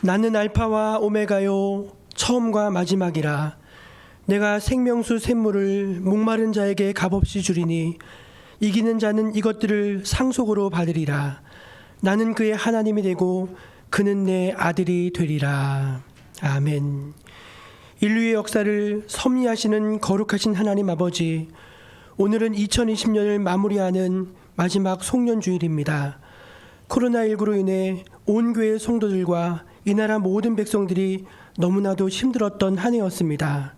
나는 알파와 오메가요 처음과 마지막이라. 내가 생명수 샘물을 목마른 자에게 값없이 주리니 이기는 자는 이것들을 상속으로 받으리라. 나는 그의 하나님이 되고 그는 내 아들이 되리라. 아멘. 인류의 역사를 섭리하시는 거룩하신 하나님 아버지, 오늘은 2020년을 마무리하는 마지막 송년주일입니다. 코로나19로 인해 온 교회 성도들과 이 나라 모든 백성들이 너무나도 힘들었던 한 해였습니다.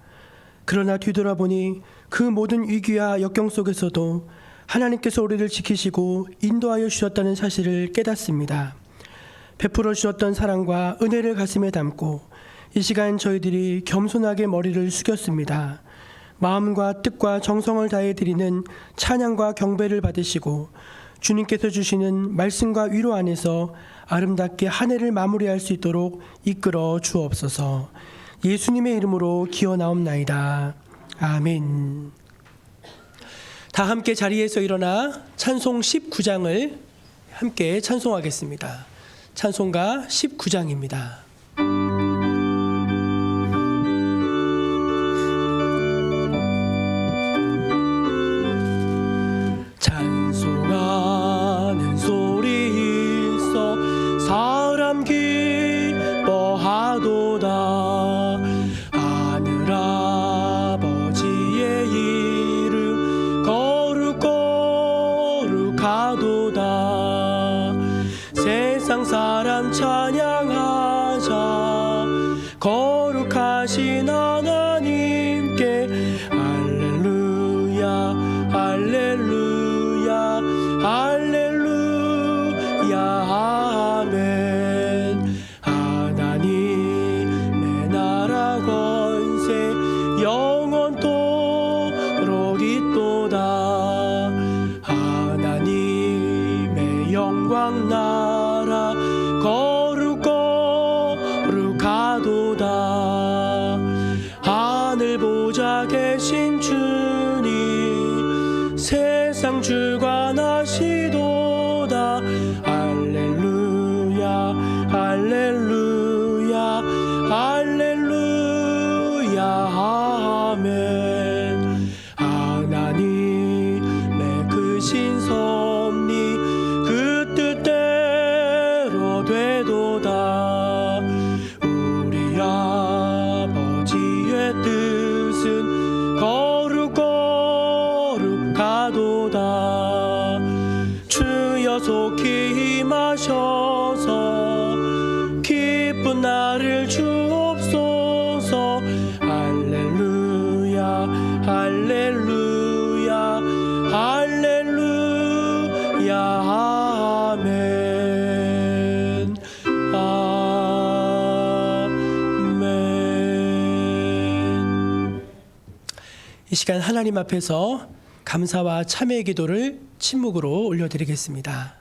그러나 뒤돌아보니 그 모든 위기와 역경 속에서도 하나님께서 우리를 지키시고 인도하여 주셨다는 사실을 깨닫습니다. 베풀어 주셨던 사랑과 은혜를 가슴에 담고 이 시간 저희들이 겸손하게 머리를 숙였습니다. 마음과 뜻과 정성을 다해 드리는 찬양과 경배를 받으시고 주님께서 주시는 말씀과 위로 안에서 아름답게 한 해를 마무리할 수 있도록 이끌어 주옵소서. 예수님의 이름으로 기어나옵나이다. 아멘. 다 함께 자리에서 일어나 찬송 19장을 함께 찬송하겠습니다. 찬송가 19장입니다. 찬송하는 소리 있어 사람 기뻐하도다. 하늘 아버지의 이름 거룩거룩하도다. 세상 사람 찬양하자. 거룩하신 하나님께 할렐루야 할렐루야 할렐루야 아멘. 하나님의 나라 권세 영원토록 있도다. 하나님의 영광 나라 거룩거룩하도다. 하늘 보좌 계신 주님 세상 주관하시도다. 할렐루야 할렐루야 할렐루야 아멘. 하나님의 크신 섭리 그 뜻대로 되도다. 우리 아버지의 뜻은 거룩거룩하도다. 주여 속히 임하셔서 기쁜 날을 주옵소서. 할렐루야 할렐루야 할렐루야 아멘. 아멘. 이 시간 하나님 앞에서 감사와 참회의 기도를 침묵으로 올려드리겠습니다.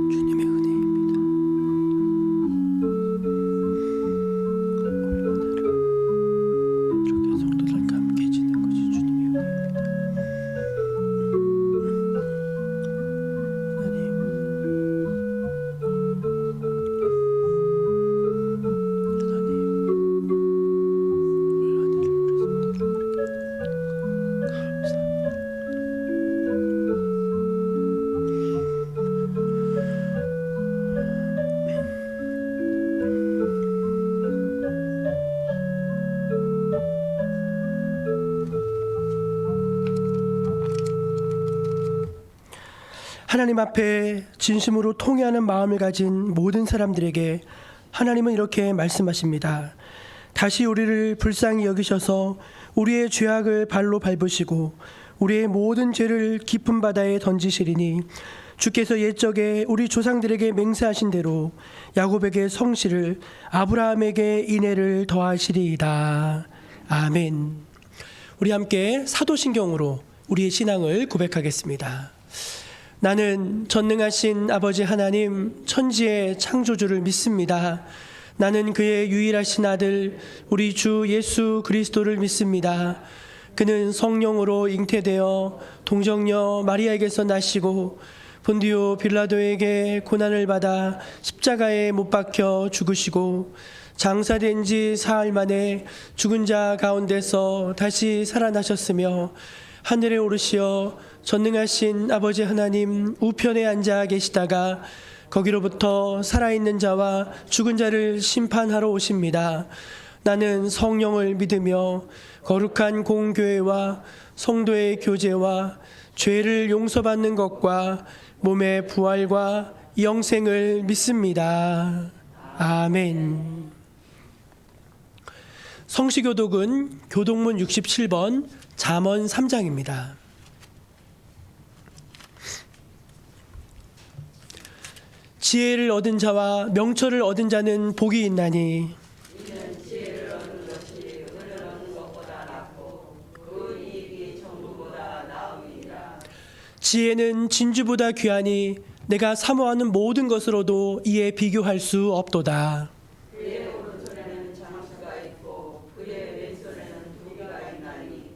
주님의 은혜입니다. 이렇게 성도들과 함께 지는 것이 주님의 은혜입니다. 하나님 앞에 진심으로 통회하는 마음을 가진 모든 사람들에게 하나님은 이렇게 말씀하십니다. 다시 우리를 불쌍히 여기셔서 우리의 죄악을 발로 밟으시고 우리의 모든 죄를 깊은 바다에 던지시리니 주께서 옛적에 우리 조상들에게 맹세하신 대로 야곱에게 성실을 아브라함에게 인애를 더하시리이다. 아멘. 우리 함께 사도신경으로 우리의 신앙을 고백하겠습니다. 나는 전능하신 아버지 하나님 천지의 창조주를 믿습니다. 나는 그의 유일하신 아들 우리 주 예수 그리스도를 믿습니다. 그는 성령으로 잉태되어 동정녀 마리아에게서 나시고 본디오 빌라도에게 고난을 받아 십자가에 못 박혀 죽으시고 장사된 지 사흘 만에 죽은 자 가운데서 다시 살아나셨으며 하늘에 오르시어 전능하신 아버지 하나님 우편에 앉아 계시다가 거기로부터 살아있는 자와 죽은 자를 심판하러 오십니다. 나는 성령을 믿으며 거룩한 공교회와 성도의 교제와 죄를 용서받는 것과 몸의 부활과 영생을 믿습니다. 아멘. 성시교독은 교독문 67번 잠언 3장입니다. 지혜를 얻은 자와 명철을 얻은 자는 복이 있나니 이는 지혜를 얻는 것이 은을 얻는 것보다 낫고 그 이익이 정부보다 나음이니라. 지혜는 진주보다 귀하니 내가 사모하는 모든 것으로도 이에 비교할 수 없도다. 그의 오른손에는 장수가 있고 그의 왼손에는 두개가 있나니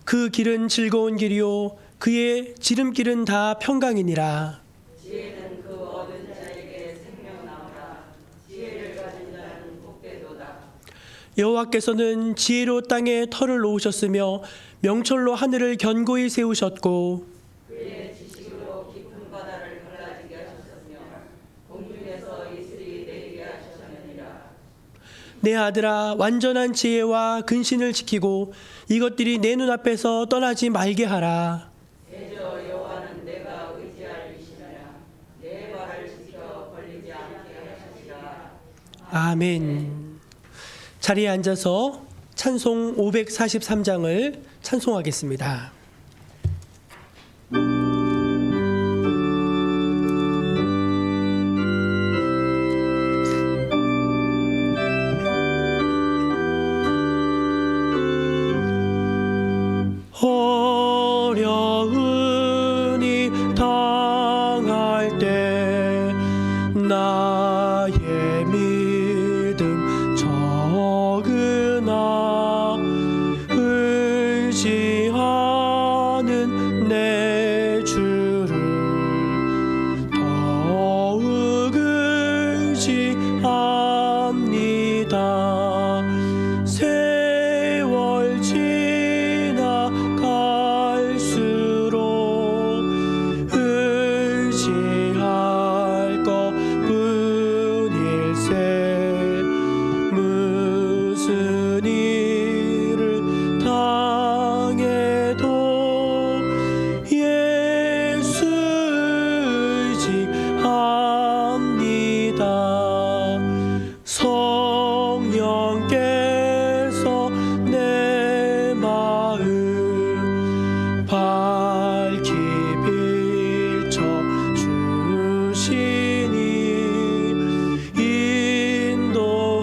그 길은 즐거운 길이요 그의 지름길은 다 평강이니라. 지혜는 그 얻은 자에게 생명나무라. 지혜를 가진 자는 복되도다. 여호와께서는 지혜로 땅에 터를 놓으셨으며 명철로 하늘을 견고히 세우셨고 그의 지식으로 깊은 바다를 갈라지게 하셨으며 공중에서 이슬이 내리게 하셨느니라. 내 아들아 완전한 지혜와 근신을 지키고 이것들이 내 눈앞에서 떠나지 말게 하라. 대저 여호와는 내가 의지할 이시니라. 내 발을 지켜 걸리지 않게 하시리라. 아멘. 자리에 앉아서 찬송 543장을 찬송하겠습니다. 어려움이 당할 때 나의 믿음 적으나 의지하는 내 주를 더욱 의지합니다. 세월 지나갈수록 의지할 것뿐일세. 무슨 일을 당해도 예수 의지합니다. 성령께서 내 마음 밝히 비춰주시니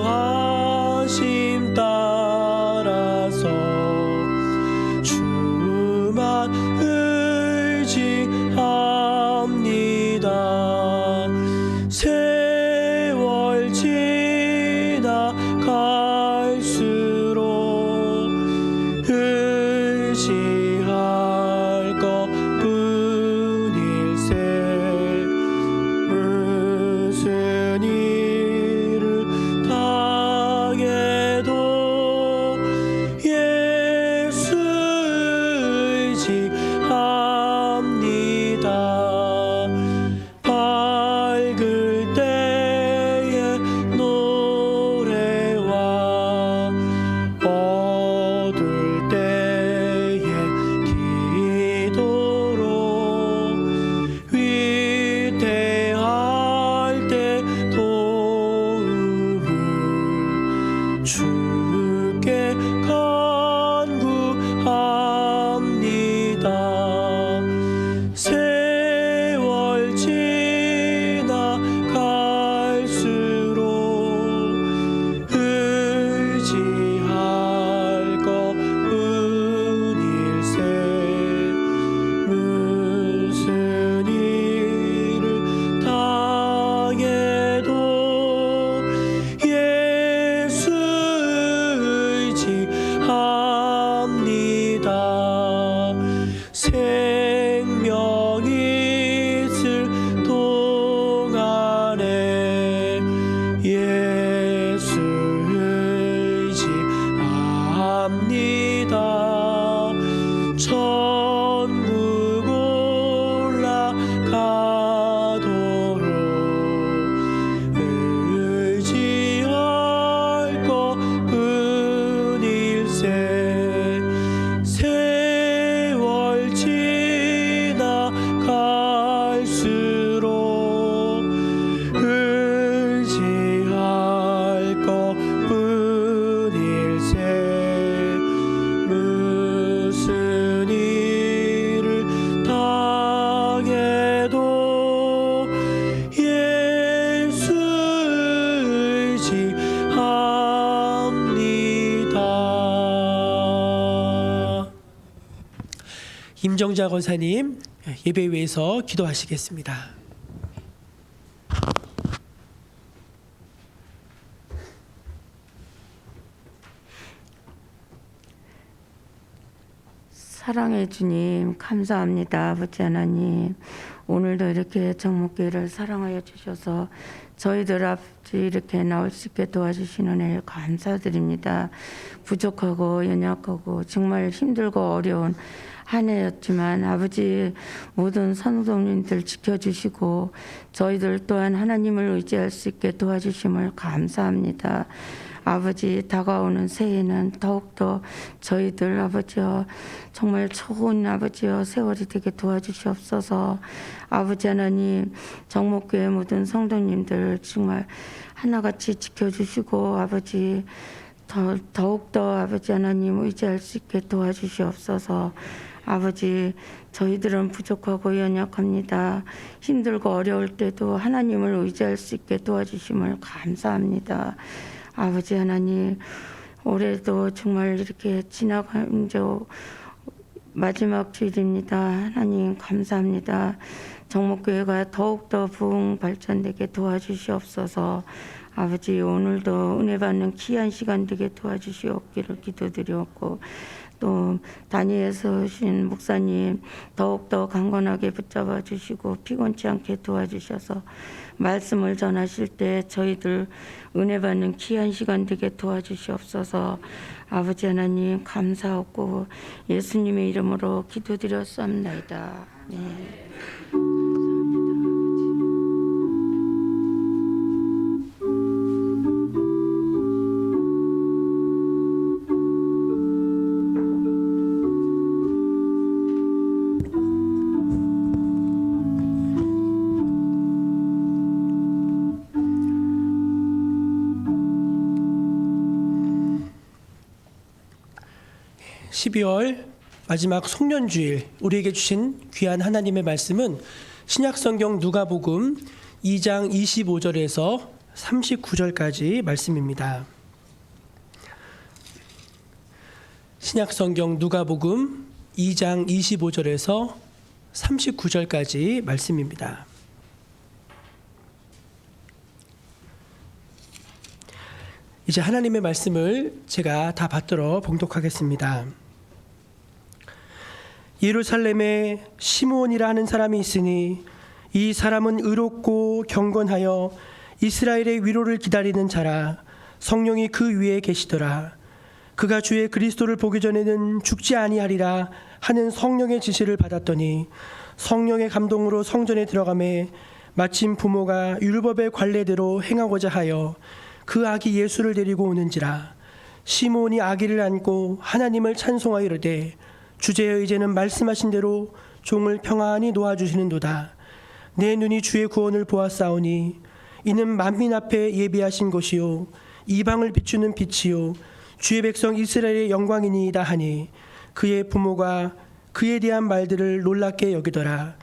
인도하심 따라서 주만 의지합니다. 세월 지나갈수록 의지할 것뿐일세. 무슨 일을 당해도 예수 의지합니다. 밝을 때의 노래와 어두울 때의 기도로 위대할 때 도움을 주께 간구합니다. 세월 지나갈수록 의지할 것뿐일세. 무슨 일을 당해도 예수 임정자 권사님 예배 위에서 기도하시겠습니다. 사랑해 주님 감사합니다. 아버지 하나님, 오늘도 이렇게 정목교회를 사랑하여 주셔서 저희들 아버지 이렇게 나올 수 있게 도와주시는 애 감사드립니다. 부족하고 연약하고 정말 힘들고 어려운 한 해였지만 아버지 모든 성도님들 지켜주시고 저희들 또한 하나님을 의지할 수 있게 도와주심을 감사합니다. 아버지 다가오는 새해는 더욱더 저희들 아버지여 정말 좋은 아버지여 세월이 되게 도와주시옵소서. 아버지 하나님, 정목교회 모든 성도님들 정말 하나같이 지켜주시고 아버지 더욱더 아버지 하나님 의지할 수 있게 도와주시옵소서. 아버지 저희들은 부족하고 연약합니다. 힘들고 어려울 때도 하나님을 의지할 수 있게 도와주심을 감사합니다. 아버지 하나님, 올해도 정말 이렇게 지나간 마지막 주일입니다. 하나님 감사합니다. 정목교회가 더욱더 부흥 발전되게 도와주시옵소서. 아버지 오늘도 은혜 받는 귀한 시간 되게 도와주시옵기를 기도드렸고 또 단위에서 오신 목사님 더욱더 강건하게 붙잡아 주시고 피곤치 않게 도와주셔서 말씀을 전하실 때 저희들 은혜 받는 귀한 시간 되게 도와주시옵소서. 아버지 하나님 감사하고 예수님의 이름으로 기도드렸습니다. 네. 감사합니다. 12월 마지막 송년주일 우리에게 주신 귀한 하나님의 말씀은 신약성경 누가복음 2장 25절에서 39절까지 말씀입니다. 신약성경 누가복음 2장 25절에서 39절까지 말씀입니다. 이제 하나님의 말씀을 제가 다 받들어 봉독하겠습니다. 예루살렘에 시므온이라 하는 사람이 있으니 이 사람은 의롭고 경건하여 이스라엘의 위로를 기다리는 자라. 성령이 그 위에 계시더라. 그가 주의 그리스도를 보기 전에는 죽지 아니하리라 하는 성령의 지시를 받았더니 성령의 감동으로 성전에 들어가매 마침 부모가 율법의 관례대로 행하고자 하여 그 아기 예수를 데리고 오는지라. 시므온이 아기를 안고 하나님을 찬송하여 이르되 주제여 이제는 말씀하신 대로 종을 평안히 놓아주시는도다. 내 눈이 주의 구원을 보았사오니 이는 만민 앞에 예비하신 것이요 이방을 비추는 빛이요 주의 백성 이스라엘의 영광이니이다 하니 그의 부모가 그에 대한 말들을 놀랍게 여기더라.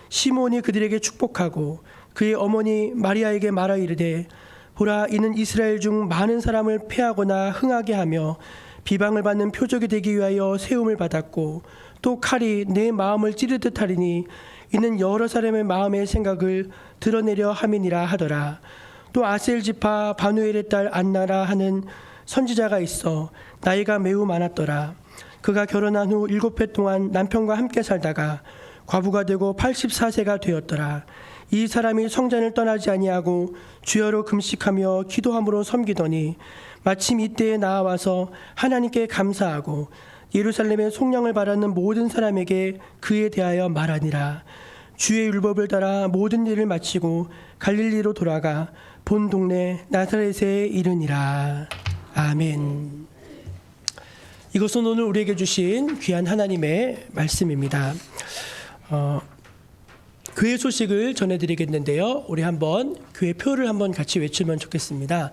시므온이 그들에게 축복하고 그의 어머니 마리아에게 말하 이르되 보라, 이는 이스라엘 중 많은 사람을 패하거나 흥하게 하며 비방을 받는 표적이 되기 위하여 세움을 받았고 또 칼이 내 마음을 찌르듯 하리니 이는 여러 사람의 마음의 생각을 드러내려 함이니라 하더라. 또 아셀 지파 바누엘의 딸 안나라 하는 선지자가 있어 나이가 매우 많았더라. 그가 결혼한 후 7해 동안 남편과 함께 살다가 과부가 되고 84세가 되었더라. 이 사람이 성전을 떠나지 아니하고 주여로 금식하며 기도함으로 섬기더니 마침 이때에 나와서 하나님께 감사하고 예루살렘의 속량을 바라는 모든 사람에게 그에 대하여 말하니라. 주의 율법을 따라 모든 일을 마치고 갈릴리로 돌아가 본 동네 나사렛에 이르니라. 아멘. 이것은 오늘 우리에게 주신 귀한 하나님의 말씀입니다. 교회 소식을 전해드리겠는데요. 우리 한번 교회 표를 한번 같이 외치면 좋겠습니다.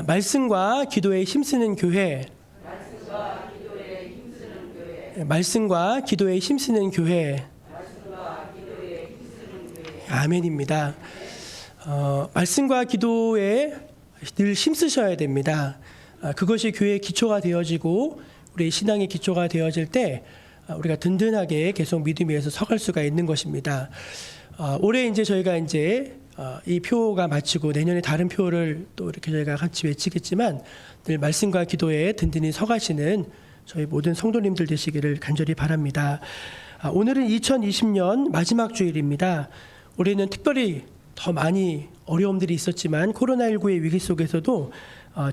말씀과 기도에 힘쓰는 교회. 말씀과 기도에 힘쓰는 교회. 말씀과 기도에 힘쓰는 교회. 아멘입니다. 말씀과 기도에 늘 힘쓰셔야 됩니다. 그것이 교회의 기초가 되어지고 우리 신앙의 기초가 되어질 때 우리가 든든하게 계속 믿음 위에서 서갈 수가 있는 것입니다. 올해 이제 저희가 이제 이 표가 마치고 내년에 다른 표를 또 이렇게 저희가 같이 외치겠지만 늘 말씀과 기도에 든든히 서가시는 저희 모든 성도님들 되시기를 간절히 바랍니다. 오늘은 2020년 마지막 주일입니다. 올해는 특별히 더 많이 어려움들이 있었지만 코로나19의 위기 속에서도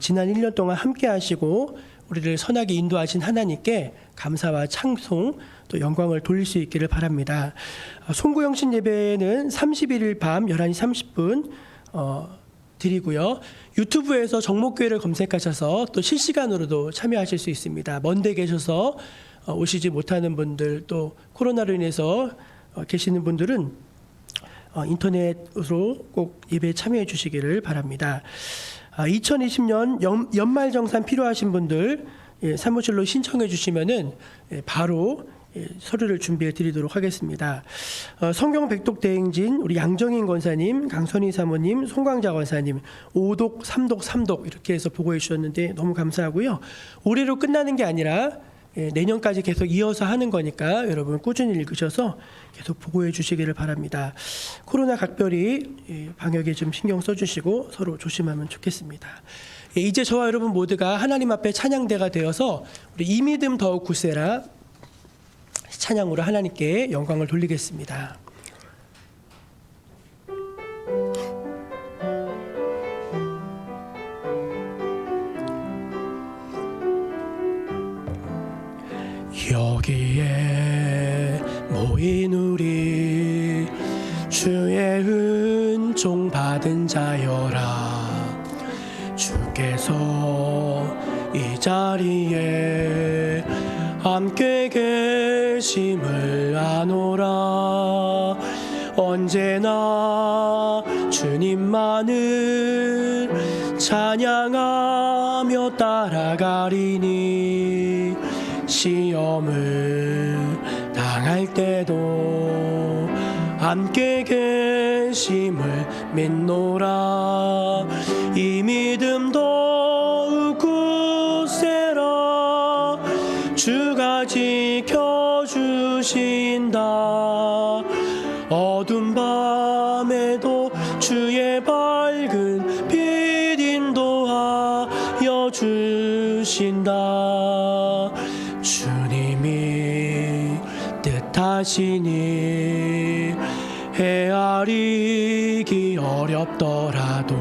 지난 1년 동안 함께 하시고 우리를 선하게 인도하신 하나님께 감사와 찬송 또 영광을 돌릴 수 있기를 바랍니다. 송구영신 예배는 31일 밤 11시 30분 드리고요. 유튜브에서 정목교회를 검색하셔서 또 실시간으로도 참여하실 수 있습니다. 먼데 계셔서 오시지 못하는 분들 또 코로나로 인해서 계시는 분들은 인터넷으로 꼭 예배에 참여해 주시기를 바랍니다. 2020년 연말정산 필요하신 분들 사무실로 신청해 주시면은 바로 서류를 준비해 드리도록 하겠습니다. 성경 백독 대행진 우리 양정인 권사님, 강선희 사모님, 송광자 권사님 5독, 3독, 3독 이렇게 해서 보고해 주셨는데 너무 감사하고요. 올해로 끝나는 게 아니라 내년까지 계속 이어서 하는 거니까 여러분 꾸준히 읽으셔서 계속 보고해 주시기를 바랍니다. 코로나 각별히 방역에 좀 신경 써주시고 서로 조심하면 좋겠습니다. 이제 저와 여러분 모두가 하나님 앞에 찬양대가 되어서 우리 이 믿음 더욱 굳세라 찬양으로 하나님께 영광을 돌리겠습니다. 여기에 모인 우리 주의 은총 받은 자여라. 주께서 이 자리에 함께 계심을 아노라. 언제나 주님만을 찬양하며 따라가리니 시험을 당할 때도 함께 계심을 믿노라. 이 믿음 더욱 굳세라. 주가 지켜주신다. 어두운 밤에도 주의 밝은 빛 인도하여 주신다. 주님이 뜻하시니 헤아리기 어렵더라도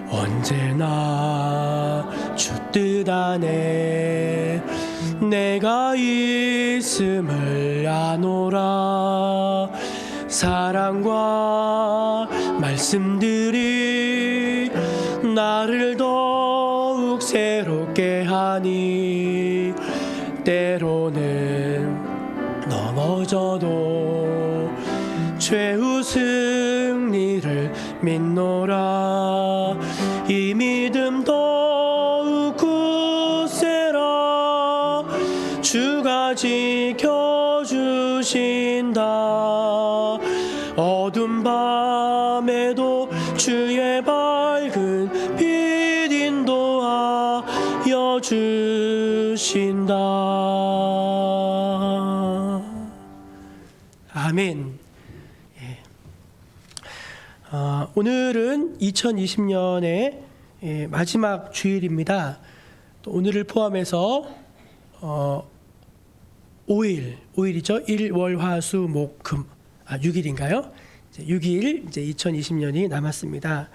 언제나 주 뜻 안에 내가 있음을 아노라. 사랑과 말씀들이 나를 더욱 새롭게 하니 때로는 넘어져도 최후 승리를 믿노라. 이 믿음 더욱 굳세라. 주가 지켜주신다. 어두운 밤에도 주의 밝은 빛 인도하여 주신다. 아멘. 오늘은 2020년의 마지막 주일입니다. 또 오늘을 포함해서 5일이죠. 1, 월, 화, 수, 목, 금. 6일인가요? 6일 이제 2020년이 남았습니다.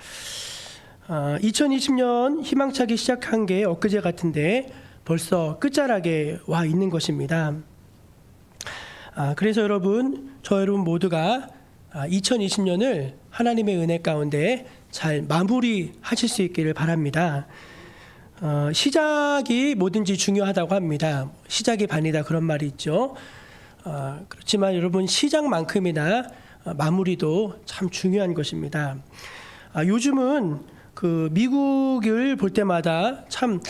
2020년 희망차기 시작한 게 엊그제 같은데 벌써 끝자락에 와 있는 것입니다. 그래서 저 여러분 모두가 2020년을 하나님의 은혜 가운데 잘 마무리하실 수 있기를 바랍니다. 시작이 뭐든지 중요하다고 합니다. 시작이 반이다 그런 말이 있죠. 그렇지만 여러분 시작만큼이나 마무리도 참 중요한 것입니다. 요즘은 그 미국을 볼 때마다 참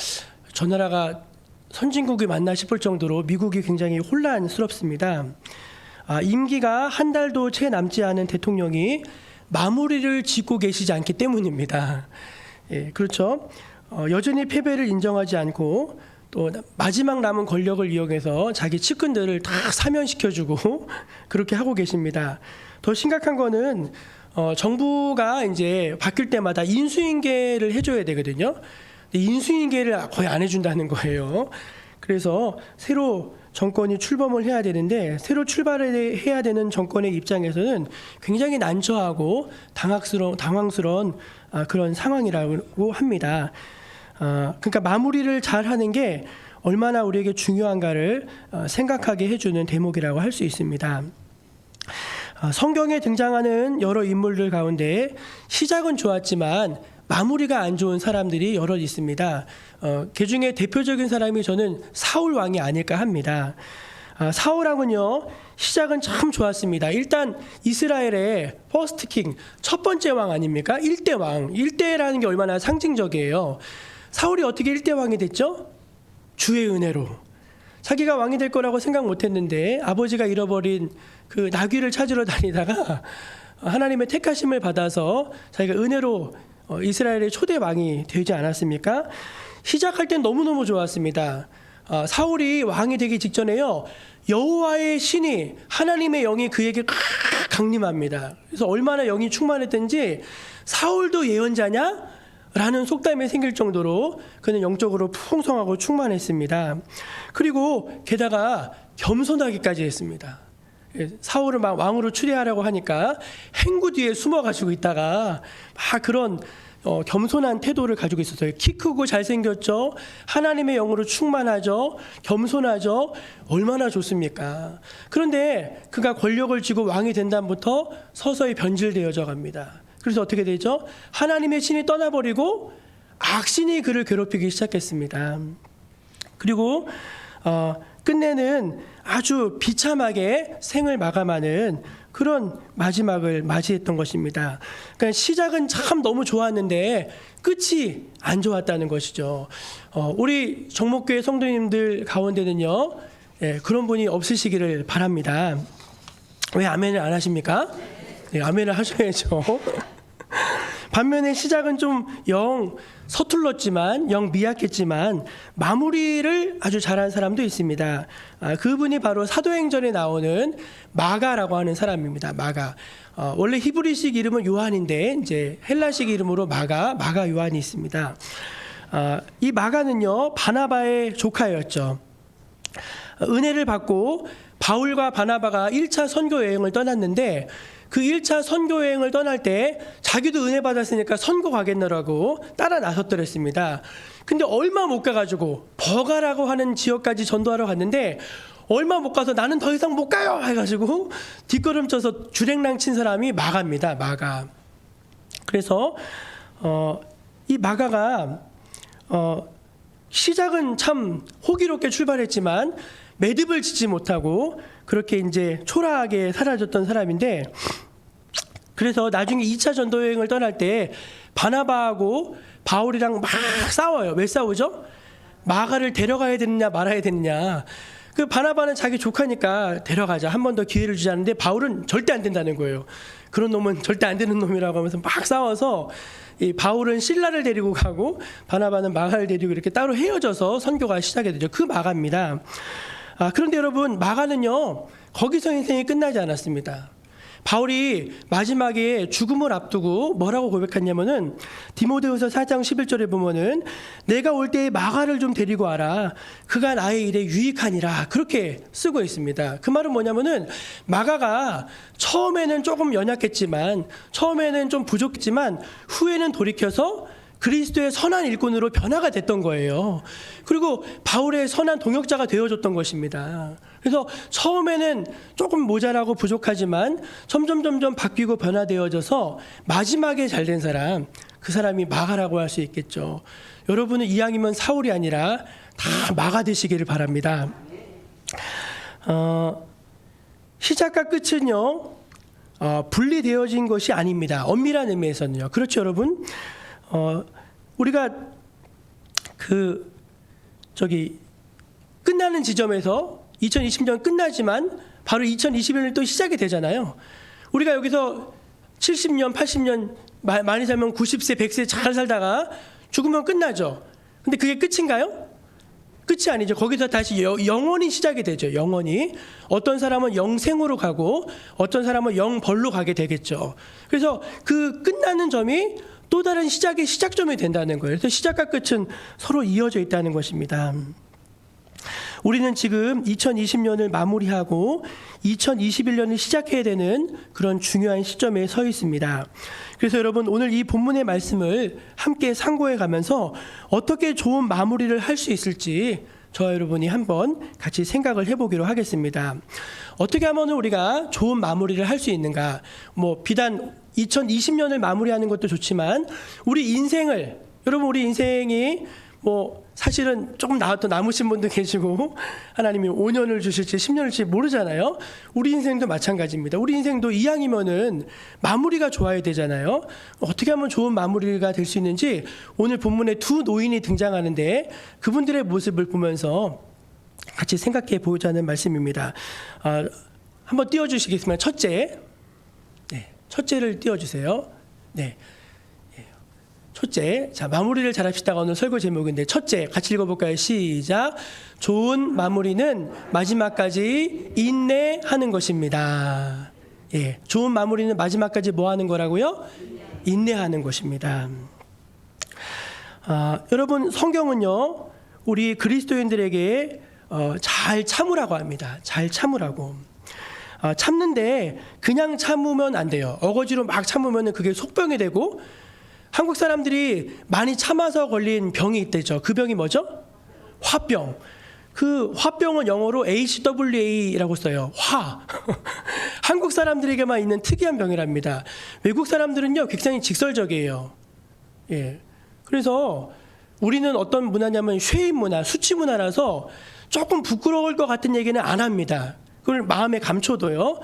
저 나라가 선진국이 맞나 싶을 정도로 미국이 굉장히 혼란스럽습니다. 임기가 한 달도 채 남지 않은 대통령이 마무리를 짓고 계시지 않기 때문입니다. 예, 그렇죠. 여전히 패배를 인정하지 않고 또 마지막 남은 권력을 이용해서 자기 측근들을 다 사면시켜주고 그렇게 하고 계십니다. 더 심각한 거는 정부가 이제 바뀔 때마다 인수인계를 해줘야 되거든요. 근데 인수인계를 거의 안 해준다는 거예요. 그래서 새로 정권이 출범을 해야 되는데 새로 출발을 해야 되는 정권의 입장에서는 굉장히 난처하고 당황스러운 그런 상황이라고 합니다. 그러니까 마무리를 잘하는 게 얼마나 우리에게 중요한가를 생각하게 해주는 대목이라고 할 수 있습니다. 성경에 등장하는 여러 인물들 가운데 시작은 좋았지만 마무리가 안 좋은 사람들이 여럿 있습니다. 그 중에 대표적인 사람이 저는 사울 왕이 아닐까 합니다. 사울 왕은요, 시작은 참 좋았습니다. 일단 이스라엘의 퍼스트 킹, 첫 번째 왕 아닙니까? 1대 왕. 1대라는 게 얼마나 상징적이에요. 사울이 어떻게 1대 왕이 됐죠? 주의 은혜로. 자기가 왕이 될 거라고 생각 못 했는데 아버지가 잃어버린 그 나귀를 찾으러 다니다가 하나님의 택하심을 받아서 자기가 은혜로 이스라엘의 초대 왕이 되지 않았습니까? 시작할 땐 너무너무 좋았습니다. 사울이 왕이 되기 직전에요, 여호와의 신이, 하나님의 영이 그에게 강림합니다. 그래서 얼마나 영이 충만했든지 사울도 예언자냐? 라는 속담이 생길 정도로 그는 영적으로 풍성하고 충만했습니다. 그리고 게다가 겸손하기까지 했습니다. 사울을 막 왕으로 추대하려고 하니까 행구 뒤에 숨어가지고 있다가 막 그런 겸손한 태도를 가지고 있었어요. 키 크고 잘생겼죠. 하나님의 영으로 충만하죠. 겸손하죠. 얼마나 좋습니까? 그런데 그가 권력을 쥐고 왕이 된 다음부터 서서히 변질되어져 갑니다. 그래서 어떻게 되죠? 하나님의 신이 떠나버리고 악신이 그를 괴롭히기 시작했습니다. 그리고 끝내는 아주 비참하게 생을 마감하는 그런 마지막을 맞이했던 것입니다. 그러니까 시작은 참 너무 좋았는데 끝이 안 좋았다는 것이죠. 우리 정목교회 성도님들 가운데는요, 그런 분이 없으시기를 바랍니다. 왜 아멘을 안 하십니까? 네, 아멘을 하셔야죠. 반면에 시작은 좀 영 서툴렀지만, 영 미약했지만 마무리를 아주 잘한 사람도 있습니다. 그분이 바로 사도행전에 나오는 마가라고 하는 사람입니다. 마가. 원래 히브리식 이름은 요한인데 이제 헬라식 이름으로 마가 요한이 있습니다. 이 마가는요, 바나바의 조카였죠. 은혜를 받고 바울과 바나바가 1차 선교 여행을 떠났는데 그 1차 선교 여행을 떠날 때 자기도 은혜 받았으니까 선고 가겠노라고 따라 나섰더랬습니다. 근데 얼마 못 가가지고 버가라고 하는 지역까지 전도하러 갔는데 얼마 못 가서 나는 더 이상 못 가요 해가지고 뒷걸음쳐서 주랭랑 친 사람이 마가입니다. 마가. 그래서 이 마가가 시작은 참 호기롭게 출발했지만 매듭을 짓지 못하고 그렇게 이제 초라하게 사라졌던 사람인데, 그래서 나중에 2차 전도 여행을 떠날 때 바나바하고 바울이랑 막 싸워요. 왜 싸우죠? 마가를 데려가야 되느냐 말아야 되느냐. 그 바나바는 자기 조카니까 데려가자, 한 번 더 기회를 주자는데 바울은 절대 안 된다는 거예요. 그런 놈은 절대 안 되는 놈이라고 하면서 막 싸워서 이 바울은 실라를 데리고 가고 바나바는 마가를 데리고 이렇게 따로 헤어져서 선교가 시작이 되죠. 그 마가입니다. 그런데 여러분, 마가는요, 거기서 인생이 끝나지 않았습니다. 바울이 마지막에 죽음을 앞두고 뭐라고 고백했냐면은 디모데후서 4장 11절에 보면은 내가 올 때에 마가를 좀 데리고 와라. 그가 나의 일에 유익하니라. 그렇게 쓰고 있습니다. 그 말은 뭐냐면은 마가가 처음에는 조금 연약했지만, 처음에는 좀 부족했지만 후에는 돌이켜서 그리스도의 선한 일꾼으로 변화가 됐던 거예요. 그리고 바울의 선한 동역자가 되어줬던 것입니다. 그래서 처음에는 조금 모자라고 부족하지만 점점 바뀌고 변화되어져서 마지막에 잘된 사람, 그 사람이 마가라고 할 수 있겠죠. 여러분은 이왕이면 사울이 아니라 다 마가 되시기를 바랍니다. 시작과 끝은요, 분리되어진 것이 아닙니다. 엄밀한 의미에서는요. 그렇죠, 여러분? 우리가 끝나는 지점에서 2020년 끝나지만 바로 2021년이 또 시작이 되잖아요. 우리가 여기서 70년, 80년, 많이 살면 90세, 100세 잘 살다가 죽으면 끝나죠. 근데 그게 끝인가요? 끝이 아니죠. 거기서 다시 영원히 시작이 되죠. 영원히. 어떤 사람은 영생으로 가고 어떤 사람은 영벌로 가게 되겠죠. 그래서 그 끝나는 점이 또 다른 시작의 시작점이 된다는 거예요. 그래서 시작과 끝은 서로 이어져 있다는 것입니다. 우리는 지금 2020년을 마무리하고 2021년을 시작해야 되는 그런 중요한 시점에 서 있습니다. 그래서 여러분 오늘 이 본문의 말씀을 함께 상고해 가면서 어떻게 좋은 마무리를 할 수 있을지 저와 여러분이 한번 같이 생각을 해보기로 하겠습니다. 어떻게 하면 우리가 좋은 마무리를 할 수 있는가? 비단 2020년을 마무리하는 것도 좋지만 우리 인생을, 여러분 우리 인생이 사실은 조금 더 남으신 분도 계시고 하나님이 5년을 주실지 10년을 주실지 모르잖아요. 우리 인생도 마찬가지입니다. 우리 인생도 이왕이면은 마무리가 좋아야 되잖아요. 어떻게 하면 좋은 마무리가 될 수 있는지 오늘 본문에 두 노인이 등장하는데 그분들의 모습을 보면서 같이 생각해 보자는 말씀입니다. 한번 띄워주시겠습니다. 첫째, 첫째를 띄워주세요. 네. 첫째, 자 마무리를 잘합시다가 오늘 설교 제목인데 첫째 같이 읽어볼까요? 시작. 좋은 마무리는 마지막까지 인내하는 것입니다. 예, 좋은 마무리는 마지막까지 뭐 하는 거라고요? 인내하는 것입니다. 여러분 성경은요 우리 그리스도인들에게 잘 참으라고 합니다. 잘 참으라고. 참는데 그냥 참으면 안 돼요. 어거지로 막 참으면 그게 속병이 되고 한국 사람들이 많이 참아서 걸린 병이 있대죠. 그 병이 뭐죠? 화병. 그 화병은 영어로 HWA라고 써요. 화. 한국 사람들에게만 있는 특이한 병이랍니다. 외국 사람들은요 굉장히 직설적이에요. 예. 그래서 우리는 어떤 문화냐면 쉐임 문화, 수치 문화라서 조금 부끄러울 것 같은 얘기는 안 합니다. 그걸 마음에 감춰둬요.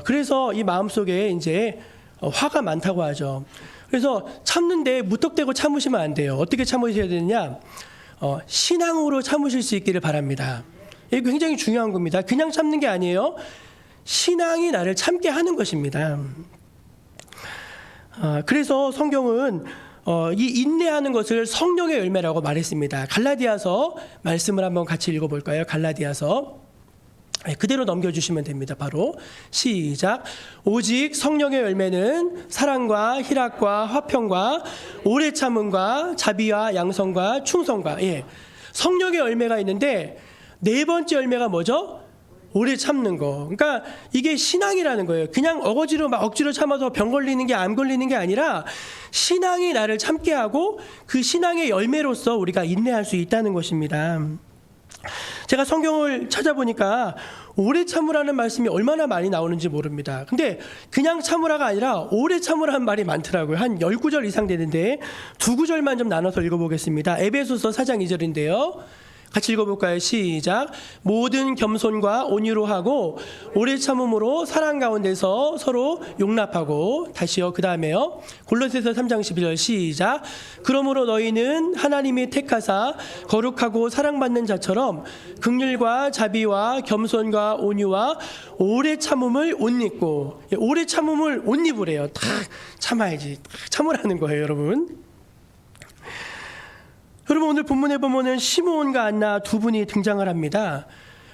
그래서 이 마음속에 이제 화가 많다고 하죠. 그래서 참는데 무턱대고 참으시면 안 돼요. 어떻게 참으셔야 되느냐? 신앙으로 참으실 수 있기를 바랍니다. 이게 굉장히 중요한 겁니다. 그냥 참는 게 아니에요. 신앙이 나를 참게 하는 것입니다. 그래서 성경은 이 인내하는 것을 성령의 열매라고 말했습니다. 갈라디아서 말씀을 한번 같이 읽어볼까요? 갈라디아서. 그대로 넘겨주시면 됩니다. 바로 시작. 오직 성령의 열매는 사랑과 희락과 화평과 오래 참음과 자비와 양성과 충성과 성령의 열매가 있는데 네 번째 열매가 뭐죠? 오래 참는 거. 그러니까 이게 신앙이라는 거예요. 그냥 어거지로 막 억지로 참아서 병 걸리는 게 안 걸리는 게 아니라 신앙이 나를 참게 하고 그 신앙의 열매로서 우리가 인내할 수 있다는 것입니다. 제가 성경을 찾아보니까 오래 참으라는 말씀이 얼마나 많이 나오는지 모릅니다. 근데 그냥 참으라가 아니라 오래 참으라는 말이 많더라고요. 한 10구절 이상 되는데 두 구절만 좀 나눠서 읽어보겠습니다. 에베소서 4장 2절인데요. 같이 읽어볼까요? 시작. 모든 겸손과 온유로 하고 오래 참음으로 사랑 가운데서 서로 용납하고 다시요. 그 다음에요. 골로새서 3장 11절 시작. 그러므로 너희는 하나님이 택하사 거룩하고 사랑받는 자처럼 긍휼과 자비와 겸손과 온유와 오래 참음을 옷 입고 오래 참음을 옷 입으래요. 다 참아야지. 참으라는 거예요, 여러분. 여러분 오늘 본문에 보면은 시므온과 안나 두 분이 등장을 합니다.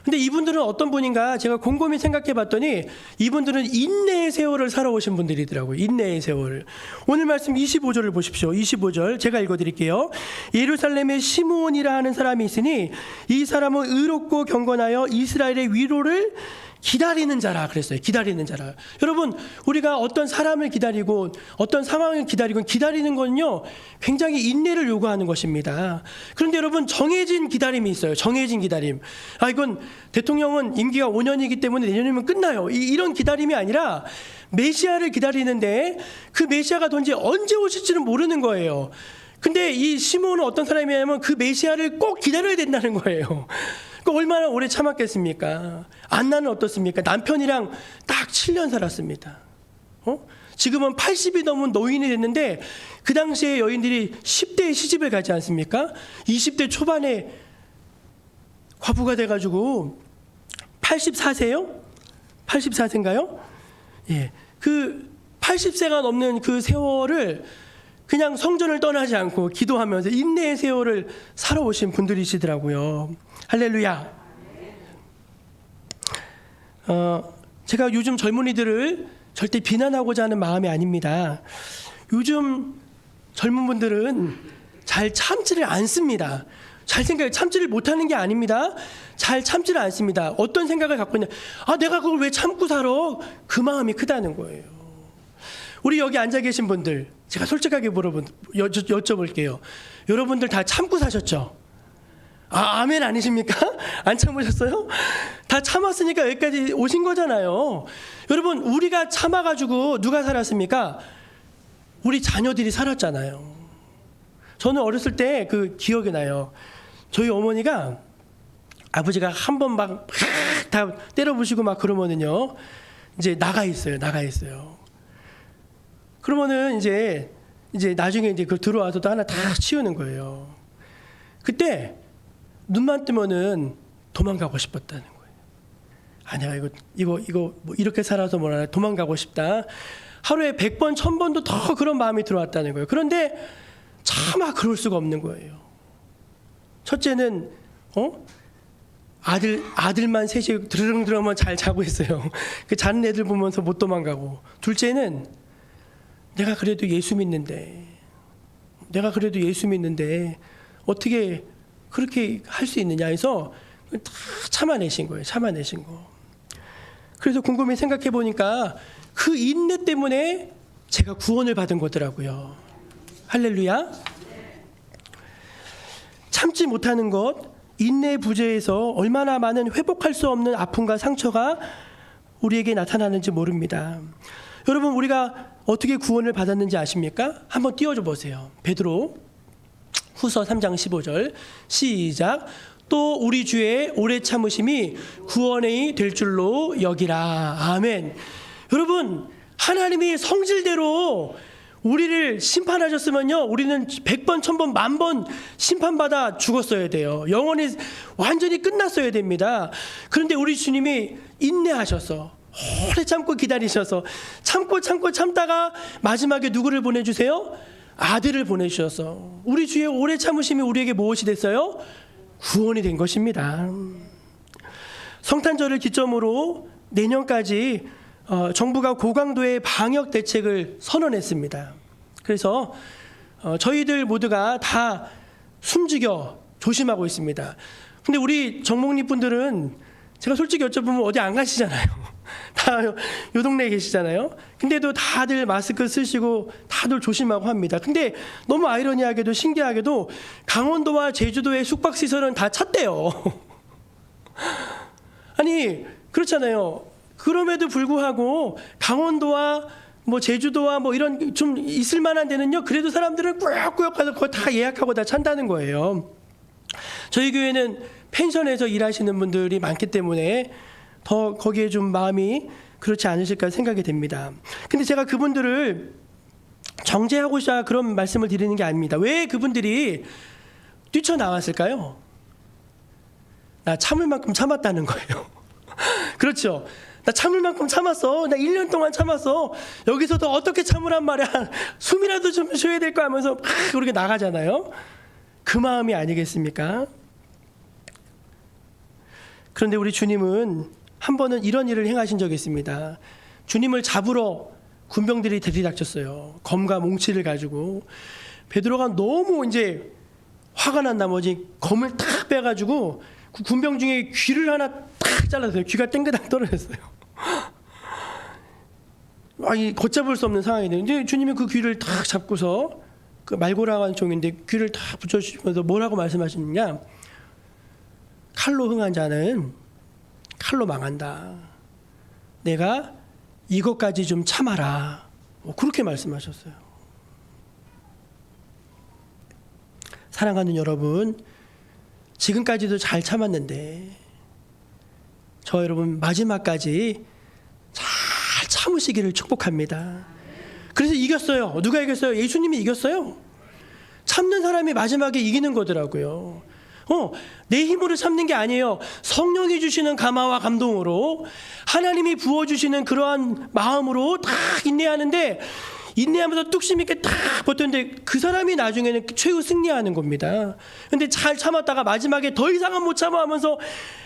근데 이분들은 어떤 분인가 제가 곰곰이 생각해 봤더니 이분들은 인내의 세월을 살아오신 분들이더라고요. 인내의 세월. 오늘 말씀 25절을 보십시오. 25절 제가 읽어드릴게요. 예루살렘에 시므온이라 하는 사람이 있으니 이 사람은 의롭고 경건하여 이스라엘의 위로를 기다리는 자라 그랬어요. 기다리는 자라. 여러분 우리가 어떤 사람을 기다리고 어떤 상황을 기다리고 기다리는 건요 굉장히 인내를 요구하는 것입니다. 그런데 여러분 정해진 기다림이 있어요. 정해진 기다림. 이건 대통령은 임기가 5년이기 때문에 내년이면 끝나요. 이런 기다림이 아니라 메시아를 기다리는데 그 메시아가 언제 오실지는 모르는 거예요. 근데 이 시므온은 어떤 사람이냐면 그 메시아를 꼭 기다려야 된다는 거예요. 얼마나 오래 참았겠습니까? 안나는 어떻습니까? 남편이랑 딱 7년 살았습니다. 지금은 80이 넘은 노인이 됐는데 그 당시에 여인들이 10대에 시집을 가지 않습니까? 20대 초반에 과부가 돼가지고 84세요? 84세인가요? 예, 그 80세가 넘는 그 세월을 그냥 성전을 떠나지 않고 기도하면서 인내의 세월을 살아오신 분들이시더라고요. 할렐루야. 제가 요즘 젊은이들을 절대 비난하고자 하는 마음이 아닙니다. 요즘 젊은 분들은 잘 참지를 않습니다. 참지를 못하는 게 아닙니다. 잘 참지를 않습니다. 어떤 생각을 갖고 있냐? 내가 그걸 왜 참고 살아? 그 마음이 크다는 거예요. 우리 여기 앉아 계신 분들, 제가 솔직하게 여쭤볼게요. 여러분들 다 참고 사셨죠? 아멘 아니십니까? 안 참으셨어요? 다 참았으니까 여기까지 오신 거잖아요. 여러분, 우리가 참아가지고 누가 살았습니까? 우리 자녀들이 살았잖아요. 저는 어렸을 때 그 기억이 나요. 저희 어머니가, 아버지가 한 번 막 다 때려부시고 막 그러면은요, 이제 나가 있어요. 그러면은 이제 나중에 이제 그걸 들어와서 또 하나 다 치우는 거예요. 그때 눈만 뜨면은 도망가고 싶었다는 거예요. 내가 이거 뭐 이렇게 살아서 뭐라 도망가고 싶다. 하루에 100번, 1000번도 더 그런 마음이 들어왔다는 거예요. 그런데 차마 그럴 수가 없는 거예요. 첫째는 아들만 셋이 드르렁드렁만 잘 자고 있어요. 그 자는 애들 보면서 못 도망가고. 둘째는 내가 그래도 예수 믿는데 어떻게 그렇게 할 수 있느냐 해서 다 참아내신 거예요. 그래서 곰곰이 생각해 보니까 그 인내 때문에 제가 구원을 받은 거더라고요. 할렐루야. 참지 못하는 것, 인내의 부재에서 얼마나 많은 회복할 수 없는 아픔과 상처가 우리에게 나타나는지 모릅니다. 여러분, 우리가 어떻게 구원을 받았는지 아십니까? 한번 띄워줘 보세요. 베드로 후서 3장 15절 시작. 또 우리 주의 오래 참으심이 구원이 될 줄로 여기라. 아멘. 여러분, 하나님이 성질대로 우리를 심판하셨으면요, 우리는 100번, 1000번, 10,000번 심판받아 죽었어야 돼요. 영원히 완전히 끝났어야 됩니다. 그런데 우리 주님이 인내하셔서 오래 참고 기다리셔서 참다가 마지막에 누구를 보내주세요? 아들을 보내주셔서 우리 주의 오래 참으심이 우리에게 무엇이 됐어요? 구원이 된 것입니다. 성탄절을 기점으로 내년까지 정부가 고강도의 방역 대책을 선언했습니다. 그래서 저희들 모두가 다 숨죽여 조심하고 있습니다. 근데 우리 정목리 분들은 제가 솔직히 여쭤보면 어디 안 가시잖아요. 다 요 동네에 계시잖아요. 근데도 다들 마스크 쓰시고 다들 조심하고 합니다. 근데 너무 아이러니하게도 신기하게도 강원도와 제주도의 숙박시설은 다 찼대요. 아니, 그렇잖아요. 그럼에도 불구하고 강원도와 뭐 제주도와 뭐 이런 좀 있을 만한 데는요, 그래도 사람들은 꾸역꾸역 가서 그거 다 예약하고 다 찬다는 거예요. 저희 교회는 펜션에서 일하시는 분들이 많기 때문에 더 거기에 좀 마음이 그렇지 않으실까 생각이 됩니다. 근데 제가 그분들을 정죄하고자 그런 말씀을 드리는 게 아닙니다. 왜 그분들이 뛰쳐나왔을까요? 나 참을 만큼 참았다는 거예요. 그렇죠. 나 참을 만큼 참았어. 나 1년 동안 참았어. 여기서도 어떻게 참으란 말이야. 숨이라도 좀 쉬어야 될 거 하면서 막 그렇게 나가잖아요. 그 마음이 아니겠습니까? 그런데 우리 주님은 한 번은 이런 일을 행하신 적이 있습니다. 주님을 잡으러 군병들이 들이닥쳤어요. 검과 몽치를 가지고. 베드로가 너무 이제 화가 난 나머지 검을 탁 빼가지고 그 군병 중에 귀를 하나 탁 잘랐어요. 귀가 땡그당 떨어졌어요. 걷잡을 수 없는 상황이 되는데 주님이 그 귀를 탁 잡고서 그 말고라고 하는 종인데 귀를 탁 붙여주시면서 뭐라고 말씀하시느냐? 칼로 흥한 자는 칼로 망한다. 내가 이것까지 좀 참아라. 그렇게 말씀하셨어요. 사랑하는 여러분, 지금까지도 잘 참았는데 저 여러분 마지막까지 잘 참으시기를 축복합니다. 그래서 이겼어요. 누가 이겼어요? 예수님이 이겼어요. 참는 사람이 마지막에 이기는 거더라고요. 내 힘으로 참는 게 아니에요. 성령이 주시는 감화와 감동으로 하나님이 부어주시는 그러한 마음으로 다 인내하는데 인내하면서 뚝심 있게 딱 버텼는데 그 사람이 나중에는 최후 승리하는 겁니다. 근데 잘 참았다가 마지막에 더 이상은 못 참아 하면서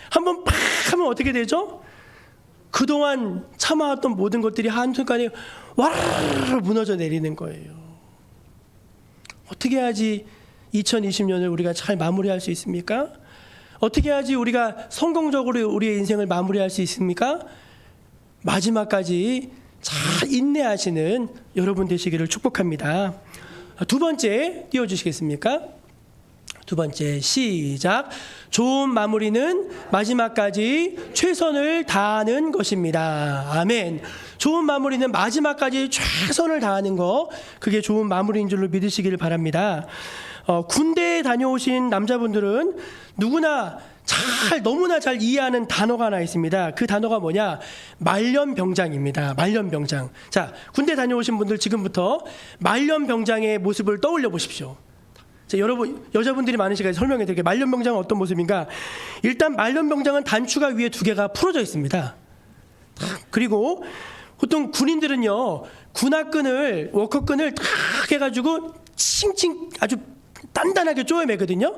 한번 팍 하면 어떻게 되죠? 그동안 참아왔던 모든 것들이 한순간에 와르르 무너져 내리는 거예요. 어떻게 해야지 2020년을 우리가 잘 마무리할 수 있습니까? 어떻게 해야지 우리가 성공적으로 우리의 인생을 마무리할 수 있습니까? 마지막까지 잘 인내하시는 여러분 되시기를 축복합니다. 두 번째 띄워주시겠습니까? 두 번째 시작. 좋은 마무리는 마지막까지 최선을 다하는 것입니다. 아멘. 좋은 마무리는 마지막까지 최선을 다하는 거, 그게 좋은 마무리인 줄로 믿으시기를 바랍니다. 군대에 다녀오신 남자분들은 누구나 너무나 잘 이해하는 단어가 하나 있습니다. 그 단어가 뭐냐? 말년병장입니다. 말년병장. 자, 군대 다녀오신 분들 지금부터 말년병장의 모습을 떠올려 보십시오. 자, 여러분, 여자분들이 많으시니까 설명해 드릴게요. 말년병장은 어떤 모습인가? 일단 말년병장은 단추가 위에 두 개가 풀어져 있습니다. 그리고 보통 군인들은요, 군화끈을, 워커끈을 딱 해가지고 칭칭 아주 단단하게 쪼여매거든요.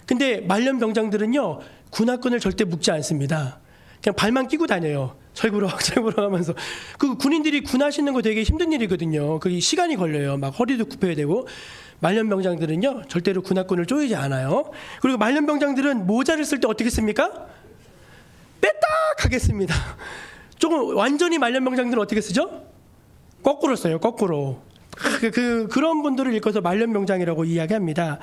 근데 말년병장들은요, 군화끈을 절대 묶지 않습니다. 그냥 발만 끼고 다녀요. 철구럭 하면서. 그 군인들이 군화 신는 거 되게 힘든 일이거든요. 그게 시간이 걸려요. 막 허리도 굽혀야 되고. 말년병장들은요, 절대로 군화끈을 조이지 않아요. 그리고 말년병장들은 모자를 쓸 때 어떻게 씁니까? 빼딱 하겠습니다. 조금 완전히 말년병장들은 어떻게 쓰죠? 거꾸로 써요. 거꾸로. 그런 분들을 일컬어서 말년병장이라고 이야기합니다.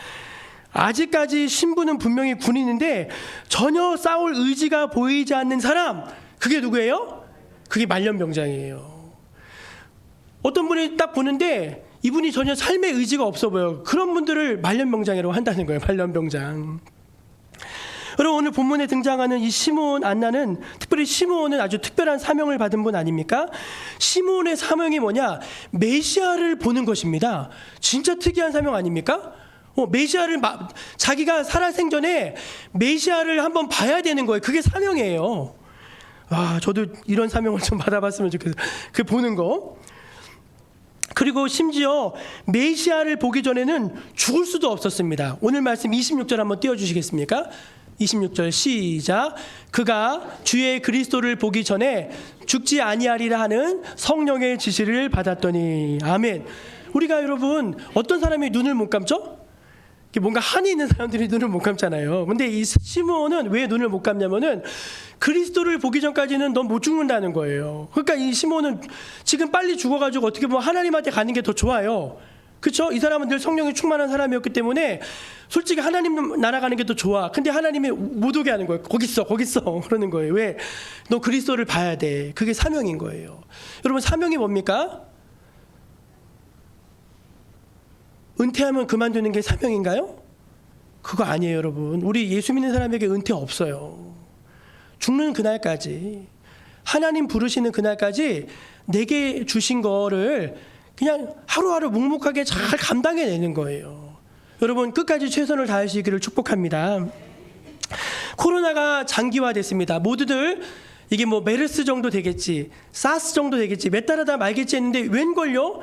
아직까지 신부는 분명히 군인인데 전혀 싸울 의지가 보이지 않는 사람, 그게 누구예요? 그게 말년병장이에요. 어떤 분이 딱 보는데 이분이 전혀 삶의 의지가 없어 보여요. 그런 분들을 말년병장이라고 한다는 거예요. 말년병장. 여러분, 오늘 본문에 등장하는 이 시므온 안나는, 특별히 시므온은 아주 특별한 사명을 받은 분 아닙니까? 시므온의 사명이 뭐냐? 메시아를 보는 것입니다. 진짜 특이한 사명 아닙니까? 메시아를 자기가 살아생전에 메시아를 한번 봐야 되는 거예요. 그게 사명이에요. 저도 이런 사명을 좀 받아봤으면 좋겠어요. 그 보는 거. 그리고 심지어 메시아를 보기 전에는 죽을 수도 없었습니다. 오늘 말씀 26절 한번 띄워주시겠습니까? 26절 시작. 그가 주의 그리스도를 보기 전에 죽지 아니하리라 하는 성령의 지시를 받았더니. 아멘. 우리가 여러분, 어떤 사람이 눈을 못 감죠? 뭔가 한이 있는 사람들이 눈을 못 감잖아요. 근데 이 시므온은 왜 눈을 못 감냐면은 그리스도를 보기 전까지는 넌 못 죽는다는 거예요. 그러니까 이 시므온은 지금 빨리 죽어가지고 어떻게 보면 하나님한테 가는 게 더 좋아요. 그렇죠? 이 사람은 늘 성령이 충만한 사람이었기 때문에 솔직히 하나님 나라 가는 게 더 좋아. 근데 하나님이 못 오게 하는 거예요. 거기 있어 그러는 거예요. 왜? 너 그리스도를 봐야 돼. 그게 사명인 거예요. 여러분, 사명이 뭡니까? 은퇴하면 그만두는 게 사명인가요? 그거 아니에요, 여러분. 우리 예수 믿는 사람에게 은퇴 없어요. 죽는 그날까지, 하나님 부르시는 그날까지 내게 주신 거를 그냥 하루하루 묵묵하게 잘 감당해내는 거예요. 여러분, 끝까지 최선을 다하시기를 축복합니다. 코로나가 장기화됐습니다. 모두들 이게 뭐 메르스 정도 되겠지, 사스 정도 되겠지, 몇 달 하다 말겠지 했는데 웬걸요?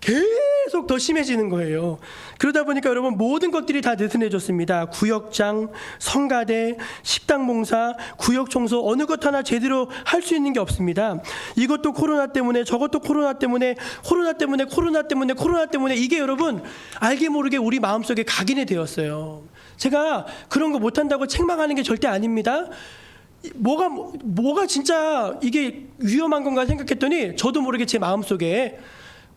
계속 더 심해지는 거예요. 그러다 보니까 여러분, 모든 것들이 다 느슨해졌습니다. 구역장, 성가대, 식당 봉사, 구역 청소, 어느 것 하나 제대로 할 수 있는 게 없습니다. 이것도 코로나 때문에, 저것도 코로나 때문에, 이게 여러분 알게 모르게 우리 마음속에 각인이 되었어요. 제가 그런 거 못한다고 책망하는 게 절대 아닙니다. 뭐가 진짜 이게 위험한 건가 생각했더니 저도 모르게 제 마음속에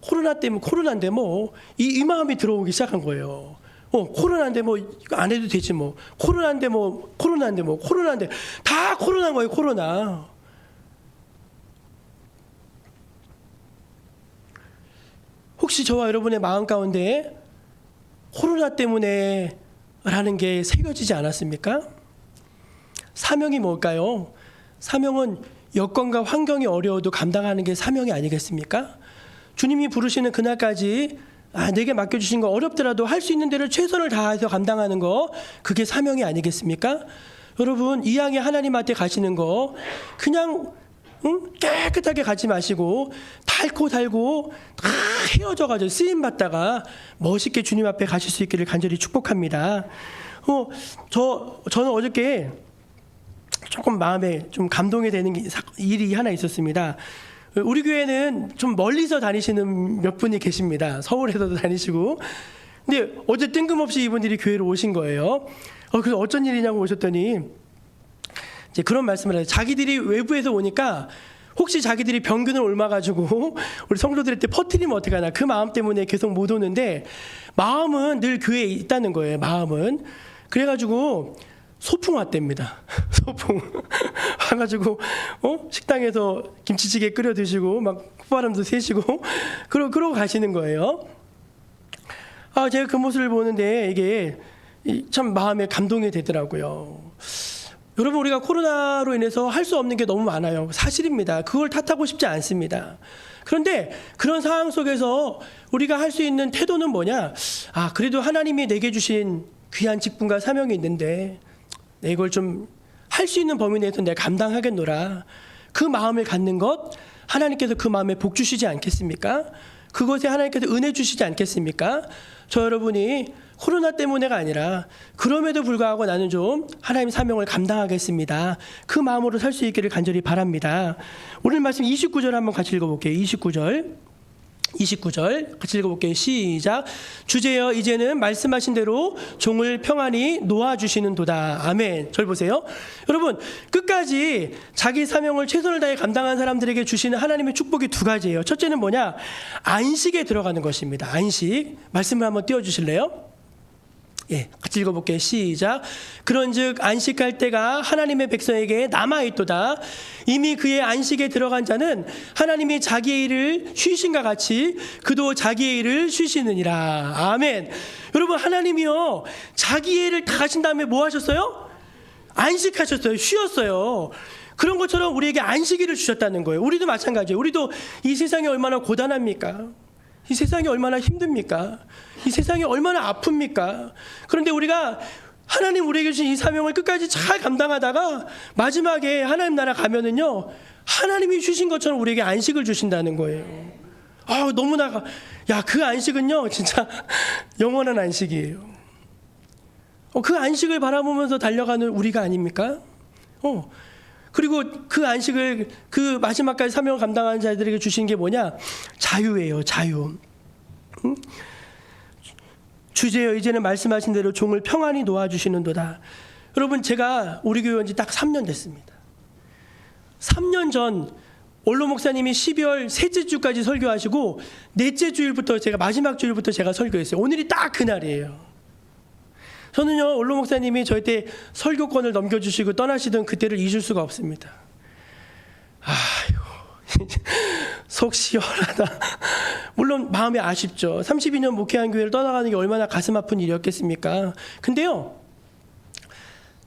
코로나 때문에, 코로나인데 뭐 이 마음이 들어오기 시작한 거예요. 코로나인데 뭐 이거 안 해도 되지 뭐. 코로나인데 다 코로나인 거예요. 코로나. 혹시 저와 여러분의 마음 가운데 코로나 때문에 라는 게 새겨지지 않았습니까? 사명이 뭘까요? 사명은 여건과 환경이 어려워도 감당하는 게 사명이 아니겠습니까? 주님이 부르시는 그날까지 내게 맡겨주신 거 어렵더라도 할 수 있는 대로 최선을 다해서 감당하는 거, 그게 사명이 아니겠습니까? 여러분, 이 양이 하나님한테 가시는 거 그냥 깨끗하게 가지 마시고 닳고 달고 다 헤어져가지고 쓰임 받다가 멋있게 주님 앞에 가실 수 있기를 간절히 축복합니다. 저는 어저께 조금 마음에 좀 감동이 되는 일이 하나 있었습니다. 우리 교회는 좀 멀리서 다니시는 몇 분이 계십니다. 서울에서도 다니시고. 근데 어제 뜬금없이 이분들이 교회로 오신 거예요. 그래서 어쩐 일이냐고 오셨더니 이제 그런 말씀을 해요. 자기들이 외부에서 오니까 혹시 자기들이 병균을 옮아가지고 우리 성도들한테 퍼뜨리면 어떡하나 그 마음 때문에 계속 못 오는데 마음은 늘 교회에 있다는 거예요. 마음은. 그래가지고 소풍 왔답니다. 소풍 와가지고 식당에서 김치찌개 끓여 드시고 막 콧바람도 쐬시고 그러고 가시는 거예요. 제가 그 모습을 보는데 이게 참 마음에 감동이 되더라고요. 여러분, 우리가 코로나로 인해서 할 수 없는 게 너무 많아요. 사실입니다. 그걸 탓하고 싶지 않습니다. 그런데 그런 상황 속에서 우리가 할 수 있는 태도는 뭐냐? 그래도 하나님이 내게 주신 귀한 직분과 사명이 있는데 이걸 좀 할 수 있는 범위 내에서 내가 감당하겠노라. 그 마음을 갖는 것, 하나님께서 그 마음에 복 주시지 않겠습니까? 그것에 하나님께서 은혜 주시지 않겠습니까? 저 여러분이 코로나 때문에가 아니라 그럼에도 불구하고 나는 좀 하나님 사명을 감당하겠습니다. 그 마음으로 살 수 있기를 간절히 바랍니다. 오늘 말씀 29절 한번 같이 읽어볼게요. 29절 같이 읽어볼게요. 시작. 주제여 이제는 말씀하신 대로 종을 평안히 놓아주시는도다. 아멘. 절 보세요. 여러분, 끝까지 자기 사명을 최선을 다해 감당한 사람들에게 주시는 하나님의 축복이 두 가지예요. 첫째는 뭐냐? 안식에 들어가는 것입니다. 안식. 말씀을 한번 띄워주실래요? 같이 읽어볼게요. 시작. 그런즉 안식할 때가 하나님의 백성에게 남아있도다. 이미 그의 안식에 들어간 자는 하나님이 자기의 일을 쉬신과 같이 그도 자기의 일을 쉬시느니라. 아멘. 여러분, 하나님이요 자기의 일을 다 하신 다음에 뭐 하셨어요? 안식하셨어요. 쉬었어요. 그런 것처럼 우리에게 안식일을 주셨다는 거예요. 우리도 마찬가지예요. 우리도 이 세상이 얼마나 고단합니까? 이 세상이 얼마나 힘듭니까? 이 세상이 얼마나 아픕니까? 그런데 우리가 하나님 우리에게 주신 이 사명을 끝까지 잘 감당하다가 마지막에 하나님 나라 가면은요, 하나님이 주신 것처럼 우리에게 안식을 주신다는 거예요. 너무나, 그 안식은요, 진짜 영원한 안식이에요. 그 안식을 바라보면서 달려가는 우리가 아닙니까? 그리고 그 안식을, 그 마지막까지 사명을 감당하는 자들에게 주신 게 뭐냐? 자유예요, 자유. 주제여 이제는 말씀하신 대로 종을 평안히 놓아주시는도다. 여러분, 제가 우리 교회 온 지 딱 3년 됐습니다. 3년 전 원로 목사님이 12월 셋째 주까지 설교하시고 넷째 주일부터 마지막 주일부터 제가 설교했어요. 오늘이 딱 그날이에요. 저는요, 원로 목사님이 저한테 설교권을 넘겨주시고 떠나시던 그때를 잊을 수가 없습니다. 속 시원하다. 물론 마음이 아쉽죠. 32년 목회한 교회를 떠나가는 게 얼마나 가슴 아픈 일이었겠습니까? 근데요,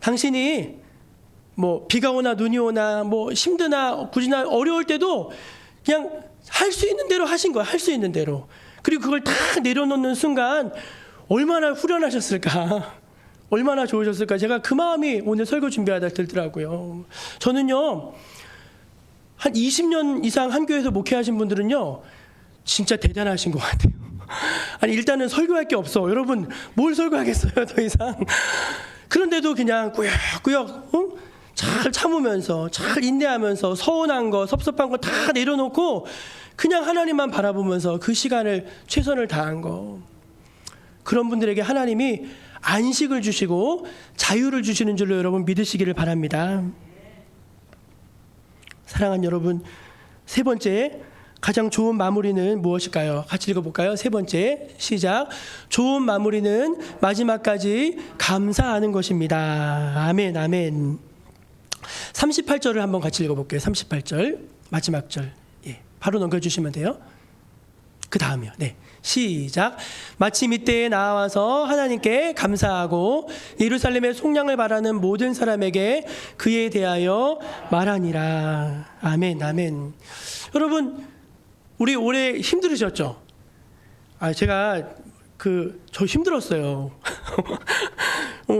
당신이 비가 오나 눈이 오나 힘드나 굳이나 어려울 때도 그냥 할 수 있는 대로 하신 거예요. 할 수 있는 대로. 그리고 그걸 다 내려놓는 순간 얼마나 후련하셨을까, 얼마나 좋으셨을까. 제가 그 마음이 오늘 설교 준비하다 들더라고요. 저는요, 한 20년 이상 한 교회에서 목회하신 분들은요, 진짜 대단하신 것 같아요. 일단은 설교할 게 없어. 여러분, 뭘 설교하겠어요, 더 이상. 그런데도 그냥 꾸역꾸역 잘 참으면서, 잘 인내하면서 서운한 거, 섭섭한 거 다 내려놓고 그냥 하나님만 바라보면서 그 시간을 최선을 다한 거. 그런 분들에게 하나님이 안식을 주시고 자유를 주시는 줄로 여러분 믿으시기를 바랍니다. 사랑하는 여러분, 세 번째, 가장 좋은 마무리는 무엇일까요? 같이 읽어볼까요? 세 번째, 시작. 좋은 마무리는 마지막까지 감사하는 것입니다. 아멘, 아멘. 38절을 한번 같이 읽어볼게요. 38절, 마지막 절. 바로 넘겨주시면 돼요. 그 다음이요. 시작. 마침 이때에 나와서 하나님께 감사하고 예루살렘의 속량을 바라는 모든 사람에게 그에 대하여 말하니라. 아멘, 아멘. 여러분, 우리 올해 힘들으셨죠? 제가 저 힘들었어요.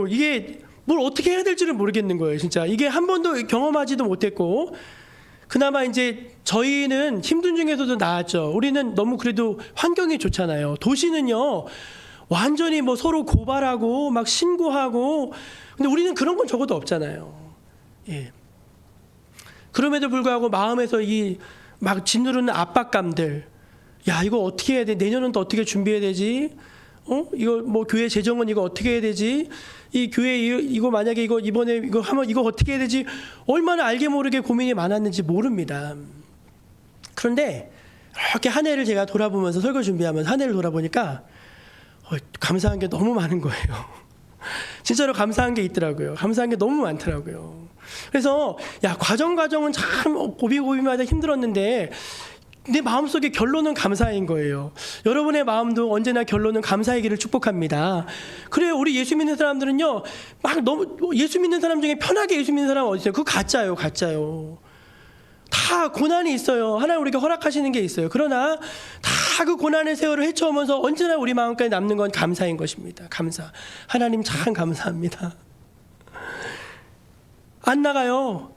이게 뭘 어떻게 해야 될지를 모르겠는 거예요. 진짜 이게 한 번도 경험하지도 못했고, 그나마 이제 저희는 힘든 중에서도 나았죠. 우리는 너무 그래도 환경이 좋잖아요. 도시는요, 완전히 뭐 서로 고발하고 막 신고하고, 근데 우리는 그런 건 적어도 없잖아요. 예. 그럼에도 불구하고 마음에서 이 막 짓누르는 압박감들, 야, 이거 어떻게 해야 돼? 내년은 또 어떻게 준비해야 되지? 이거 뭐 교회 재정은 이거 어떻게 해야 되지? 이 교회 이거 만약에 이거 이번에 이거 하면 이거 어떻게 해야 되지? 얼마나 알게 모르게 고민이 많았는지 모릅니다. 그런데 이렇게 한 해를 제가 돌아보면서 설교 준비하면서 한 해를 돌아보니까 감사한 게 너무 많은 거예요. 진짜로 감사한 게 있더라고요. 감사한 게 너무 많더라고요. 그래서 야, 과정은 참 고비고비마다 힘들었는데 내 마음속에 결론은 감사인 거예요. 여러분의 마음도 언제나 결론은 감사이기를 축복합니다. 그래요. 우리 예수 믿는 사람들은요, 막 너무 예수 믿는 사람 중에 편하게 예수 믿는 사람 어디 있어요? 그거 가짜요. 다 고난이 있어요. 하나님 우리가 허락하시는 게 있어요. 그러나 다 그 고난의 세월을 헤쳐오면서 언제나 우리 마음까지 남는 건 감사인 것입니다. 감사. 하나님 참 감사합니다. 안 나가요.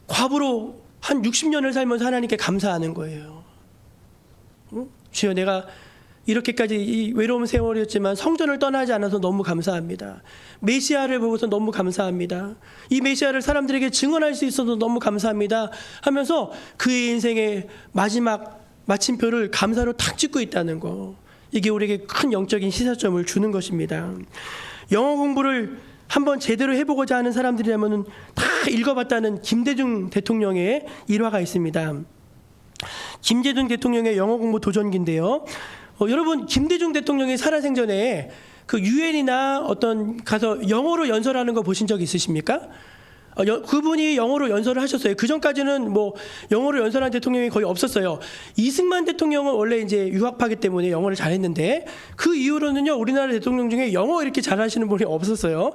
과부로 한 60년을 살면서 하나님께 감사하는 거예요. 주여, 내가 이렇게까지 이 외로운 세월이었지만 성전을 떠나지 않아서 너무 감사합니다. 메시아를 보고서 너무 감사합니다. 이 메시아를 사람들에게 증언할 수 있어서 너무 감사합니다 하면서 그의 인생의 마지막 마침표를 감사로 탁 찍고 있다는 거, 이게 우리에게 큰 영적인 시사점을 주는 것입니다. 영어 공부를 한번 제대로 해보고자 하는 사람들이라면 다 읽어봤다는 김대중 대통령의 일화가 있습니다. 김대중 대통령의 영어 공부 도전기인데요. 여러분, 김대중 대통령이 살아생전에 그 유엔이나 어떤 가서 영어로 연설하는 거 보신 적 있으십니까? 그분이 영어로 연설을 하셨어요. 그 전까지는 뭐 영어로 연설한 대통령이 거의 없었어요. 이승만 대통령은 원래 이제 유학파기 때문에 영어를 잘했는데 그 이후로는요, 우리나라 대통령 중에 영어 이렇게 잘하시는 분이 없었어요.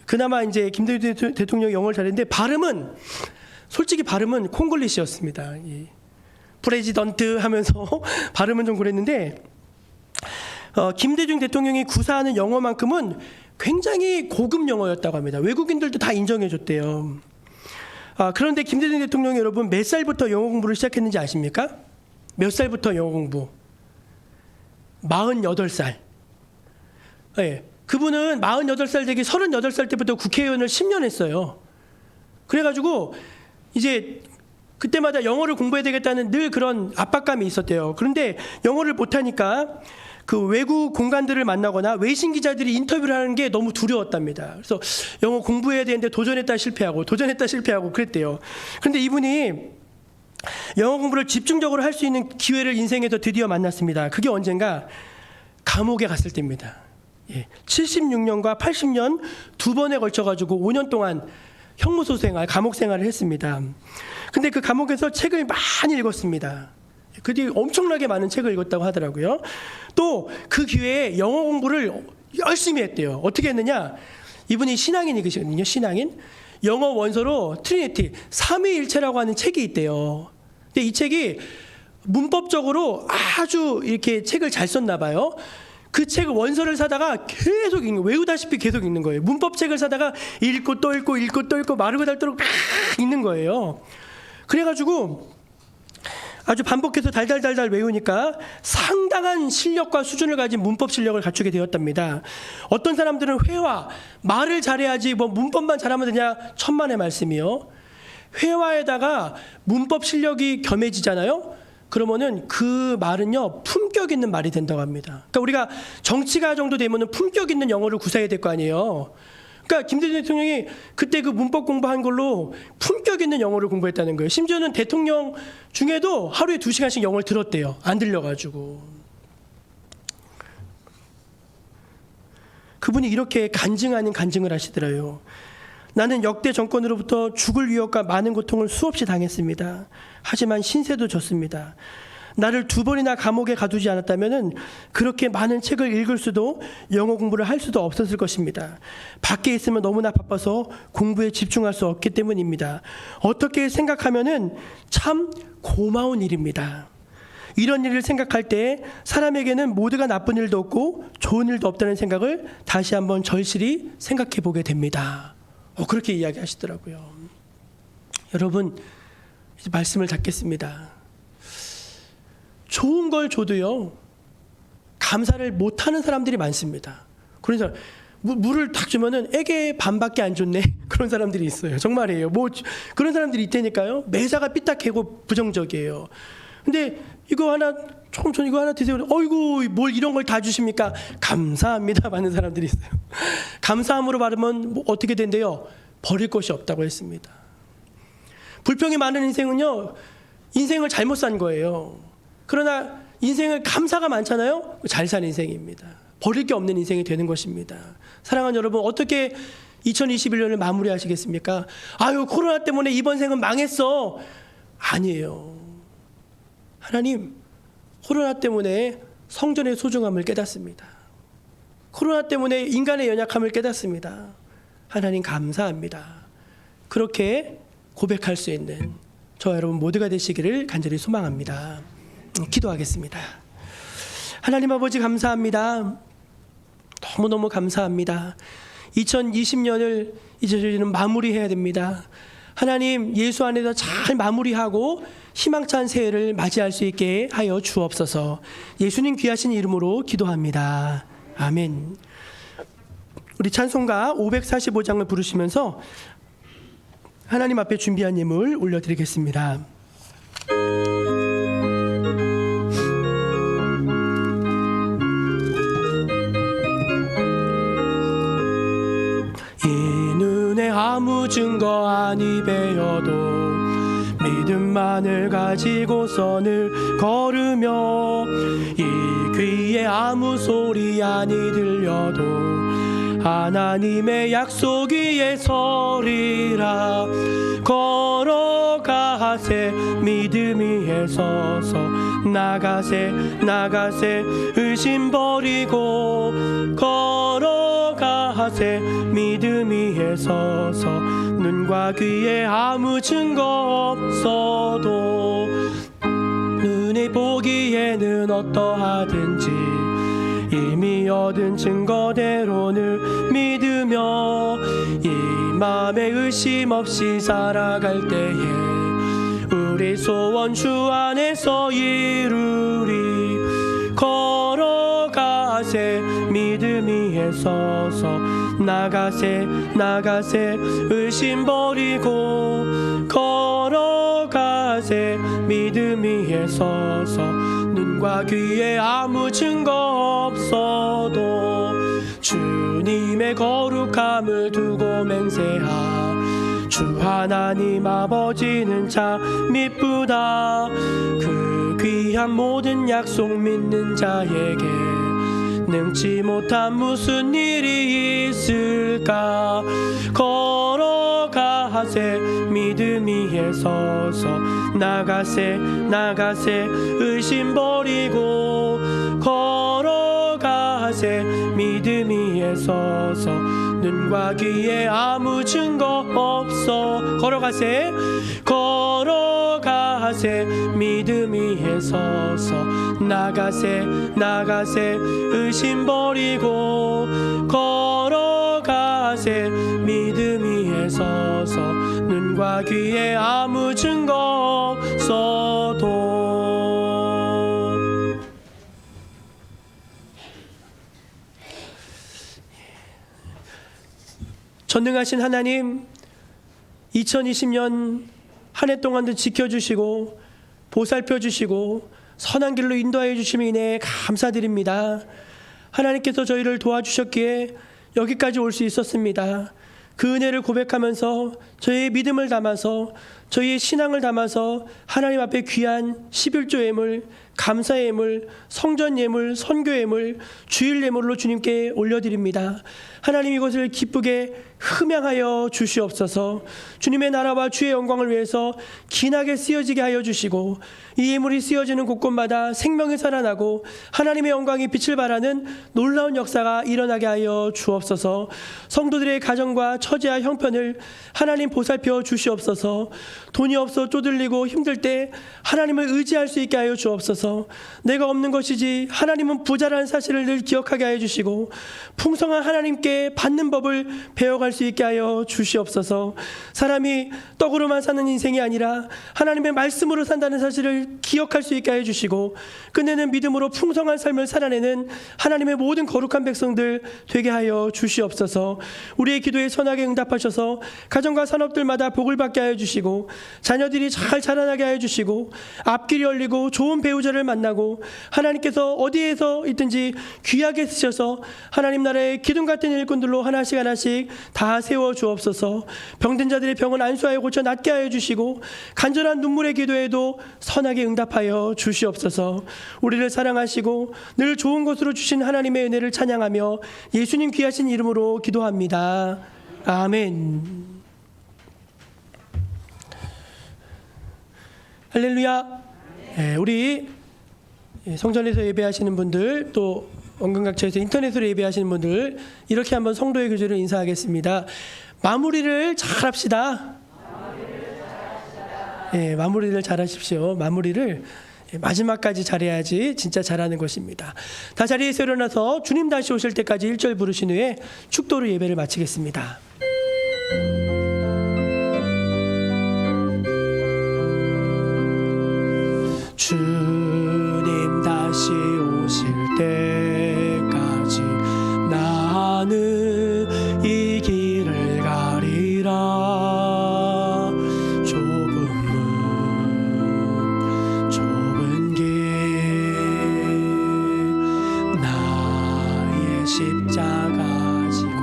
그나마 이제 김대중 대통령이 영어를 잘했는데 솔직히 발음은 콩글리시였습니다. 프레지던트 하면서 발음은 좀 그랬는데, 김대중 대통령이 구사하는 영어만큼은 굉장히 고급 영어였다고 합니다. 외국인들도 다 인정해줬대요. 그런데 김대중 대통령이 여러분 몇 살부터 영어 공부를 시작했는지 아십니까? 몇 살부터 영어 공부? 48살. 네, 그분은 48살 되기 38살 때부터 국회의원을 10년 했어요. 그래가지고 이제 그때마다 영어를 공부해야 되겠다는 늘 그런 압박감이 있었대요. 그런데 영어를 못하니까 그 외국 공간들을 만나거나 외신 기자들이 인터뷰를 하는 게 너무 두려웠답니다. 그래서 영어 공부해야 되는데 도전했다 실패하고 그랬대요. 그런데 이분이 영어 공부를 집중적으로 할 수 있는 기회를 인생에서 드디어 만났습니다. 그게 언젠가 감옥에 갔을 때입니다. 76년과 80년 두 번에 걸쳐가지고 5년 동안 형무소 생활, 감옥 생활을 했습니다. 근데 그 감옥에서 책을 많이 읽었습니다. 그 뒤에 엄청나게 많은 책을 읽었다고 하더라고요. 또 그 기회에 영어 공부를 열심히 했대요. 어떻게 했느냐? 이분이 신앙인이거든요. 신앙인. 영어 원서로 트리니티 삼위일체라고 하는 책이 있대요. 근데 이 책이 문법적으로 아주 이렇게 책을 잘 썼나 봐요. 그 책 원서를 사다가 계속 읽는, 외우다시피 계속 읽는 거예요. 문법책을 사다가 읽고 또 읽고 마르고 닳도록 막 읽는 거예요. 그래가지고 아주 반복해서 달달달달 외우니까 상당한 실력과 수준을 가진 문법 실력을 갖추게 되었답니다. 어떤 사람들은 회화, 말을 잘해야지 뭐 문법만 잘하면 되냐, 천만의 말씀이요. 회화에다가 문법 실력이 겸해지잖아요. 그러면은 그 말은요, 품격 있는 말이 된다고 합니다. 그러니까 우리가 정치가 정도 되면은 품격 있는 영어를 구사해야 될 거 아니에요. 그러니까 김대중 대통령이 그때 그 문법 공부한 걸로 품격 있는 영어를 공부했다는 거예요. 심지어는 대통령 중에도 하루에 2시간씩 영어를 들었대요. 안 들려가지고. 그분이 이렇게 간증 아닌 간증을 하시더라고요. 나는 역대 정권으로부터 죽을 위협과 많은 고통을 수없이 당했습니다. 하지만 신세도 졌습니다. 나를 2번이나 감옥에 가두지 않았다면 그렇게 많은 책을 읽을 수도 영어 공부를 할 수도 없었을 것입니다. 밖에 있으면 너무나 바빠서 공부에 집중할 수 없기 때문입니다. 어떻게 생각하면 참 고마운 일입니다. 이런 일을 생각할 때 사람에게는 모두가 나쁜 일도 없고 좋은 일도 없다는 생각을 다시 한번 절실히 생각해 보게 됩니다. 그렇게 이야기하시더라고요. 여러분, 이제 말씀을 닫겠습니다. 좋은 걸 줘도요, 감사를 못하는 사람들이 많습니다. 그래서 물을 딱 주면은 애게 반밖에 안 줬네, 그런 사람들이 있어요. 정말이에요. 뭐 그런 사람들이 있다니까요. 매사가 삐딱하고 부정적이에요. 근데 이거 하나, 전 이거 하나 드세요. 어이구, 뭘 이런 걸 다 주십니까? 감사합니다 받는 사람들이 있어요. 감사함으로 받으면 뭐 어떻게 된대요? 버릴 것이 없다고 했습니다. 불평이 많은 인생은요, 인생을 잘못 산 거예요. 그러나 인생을 감사가 많잖아요. 잘 산 인생입니다. 버릴 게 없는 인생이 되는 것입니다. 사랑하는 여러분, 어떻게 2021년을 마무리하시겠습니까? 아유, 코로나 때문에 이번 생은 망했어. 아니에요. 하나님, 코로나 때문에 성전의 소중함을 깨닫습니다. 코로나 때문에 인간의 연약함을 깨닫습니다. 하나님 감사합니다. 그렇게 고백할 수 있는 저와 여러분 모두가 되시기를 간절히 소망합니다. 기도하겠습니다. 하나님 아버지 감사합니다. 너무너무 감사합니다. 2020년을 이제 저희는 마무리해야 됩니다. 하나님, 예수 안에서 잘 마무리하고 희망찬 새해를 맞이할 수 있게 하여 주옵소서. 예수님 귀하신 이름으로 기도합니다. 아멘. 우리 찬송가 545장을 부르시면서 하나님 앞에 준비한 예물 올려드리겠습니다. 이 눈에 아무 증거 아니 배어도 믿음만을 가지고서 늘 걸으며 이 귀에 아무 소리 아니 들려도 하나님의 약속 위에 서리라. 걸어가세 믿음 위에 서서 나가세 의심 버리고 걸어가세 믿음 위에 서서 눈과 귀에 아무 증거 없어도 눈에 보기에는 어떠하든지 이미 얻은 증거대로는 믿으며 이 맘에 의심 없이 살아갈 때에 우리 소원 주 안에서 이루리. 걸어가세 믿음 위에 서서 나가세 의심 버리고 걸어가세 믿음 위에 서서 눈과 귀에 아무 증거 없어도 주님의 거룩함을 두고 맹세하. 주 하나님 아버지는 참 미쁘다. 그 귀한 모든 약속 믿는 자에게 능치 못한 무슨 일이 있을까. 걸어가세 믿음 위에 서서 나가세 의심 버리고 걸어가세 믿음 위에 서서 눈과 귀에 아무 증거 없어. 걸어가세 믿음 위에 서서 나가세 의심 버리고 걸어가세 믿음 위에 서서 눈과 귀에 아무 증거 없어도. 전능하신 하나님, 2020년 한 해 동안도 지켜주시고 보살펴주시고 선한 길로 인도하여 주심에 인해 감사드립니다. 하나님께서 저희를 도와주셨기에 여기까지 올 수 있었습니다. 그 은혜를 고백하면서 저희의 믿음을 담아서 저희의 신앙을 담아서 하나님 앞에 귀한 11조 예물, 감사 예물, 성전 예물, 선교 예물, 주일 예물로 주님께 올려드립니다. 하나님 이것을 기쁘게 흠양하여 주시옵소서. 주님의 나라와 주의 영광을 위해서 기나게 쓰여지게 하여 주시고 이 예물이 쓰여지는 곳곳마다 생명이 살아나고 하나님의 영광이 빛을 발하는 놀라운 역사가 일어나게 하여 주옵소서. 성도들의 가정과 처제와 형편을 하나님 보살펴 주시옵소서. 돈이 없어 쪼들리고 힘들 때 하나님을 의지할 수 있게 하여 주옵소서. 내가 없는 것이지 하나님은 부자라는 사실을 늘 기억하게 하여 주시고 풍성한 하나님께 받는 법을 배워갈 수 있게 하여 주시옵소서. 사람이 떡으로만 사는 인생이 아니라 하나님의 말씀으로 산다는 사실을 기억할 수 있게 하여 주시고 끝내는 믿음으로 풍성한 삶을 살아내는 하나님의 모든 거룩한 백성들 되게 하여 주시옵소서. 우리의 기도에 선하게 응답하셔서 가정과 산업들마다 복을 받게 하여 주시고 자녀들이 잘 자라나게 하여 주시고 앞길이 열리고 좋은 배우자를 만나고 하나님께서 어디에서 있든지 귀하게 쓰셔서 하나님 나라의 기둥 같은 일꾼들로 하나씩 다 세워 주옵소서. 병든 자들의 병은 안수하여 고쳐 낫게 하여 주시고 간절한 눈물의 기도에도 선하게 응답하여 주시옵소서. 우리를 사랑하시고 늘 좋은 것으로 주신 하나님의 은혜를 찬양하며 예수님 귀하신 이름으로 기도합니다. 아멘. 할렐루야. 우리 성전에서 예배하시는 분들 또 원근각처에서 인터넷으로 예배하시는 분들 이렇게 한번 성도의 교제를 인사하겠습니다. 마무리를 잘 합시다. 마무리를 잘 하십시오. 마무리를 마지막까지 잘해야지 진짜 잘하는 것입니다. 다 자리에서 일어나서 주님 다시 오실 때까지 1절 부르신 후에 축도로 예배를 마치겠습니다. 주님 다시 오실 때까지 나는 이 길을 가리라. 좁은 길 나의 십자가 지고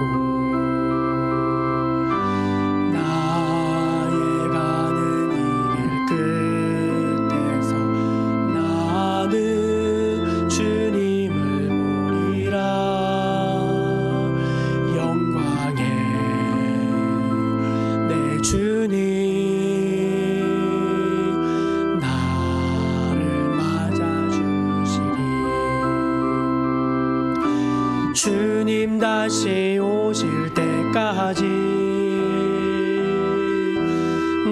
나의 가는 이 길 끝에서 나는 주님을 보리라. 영광의 내 주님 나를 맞아주시리. 주님 다시 오실 때까지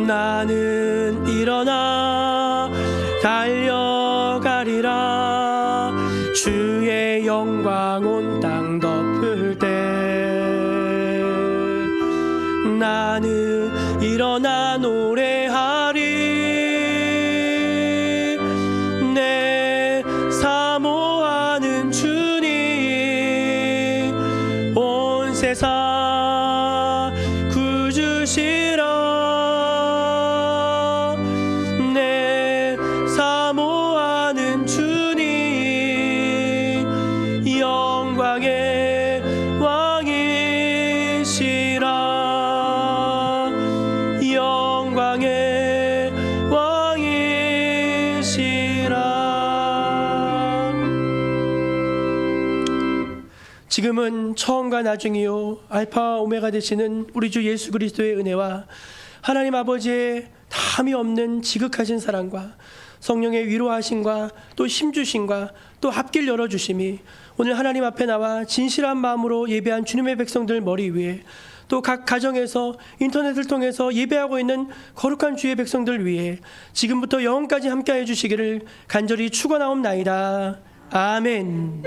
나는 일어나 달려가리라. 주의 영광 온 땅 덮을 때 나는 일어나 노래하리. 내 사모하는 주님 온 세상 구주시라. 내 사모하는 주님 영광의 왕이시라. 영광의 왕이시라. 지금은 처음과 나중이요 알파 오메가 되시는 우리 주 예수 그리스도의 은혜와 하나님 아버지의 다함이 없는 지극하신 사랑과 성령의 위로하심과 또 힘주심과 또 앞길 열어주심이 오늘 하나님 앞에 나와 진실한 마음으로 예배한 주님의 백성들 머리 위에 또 각 가정에서 인터넷을 통해서 예배하고 있는 거룩한 주의 백성들 위해 지금부터 영원까지 함께해 주시기를 간절히 축원하옵나이다. 아멘.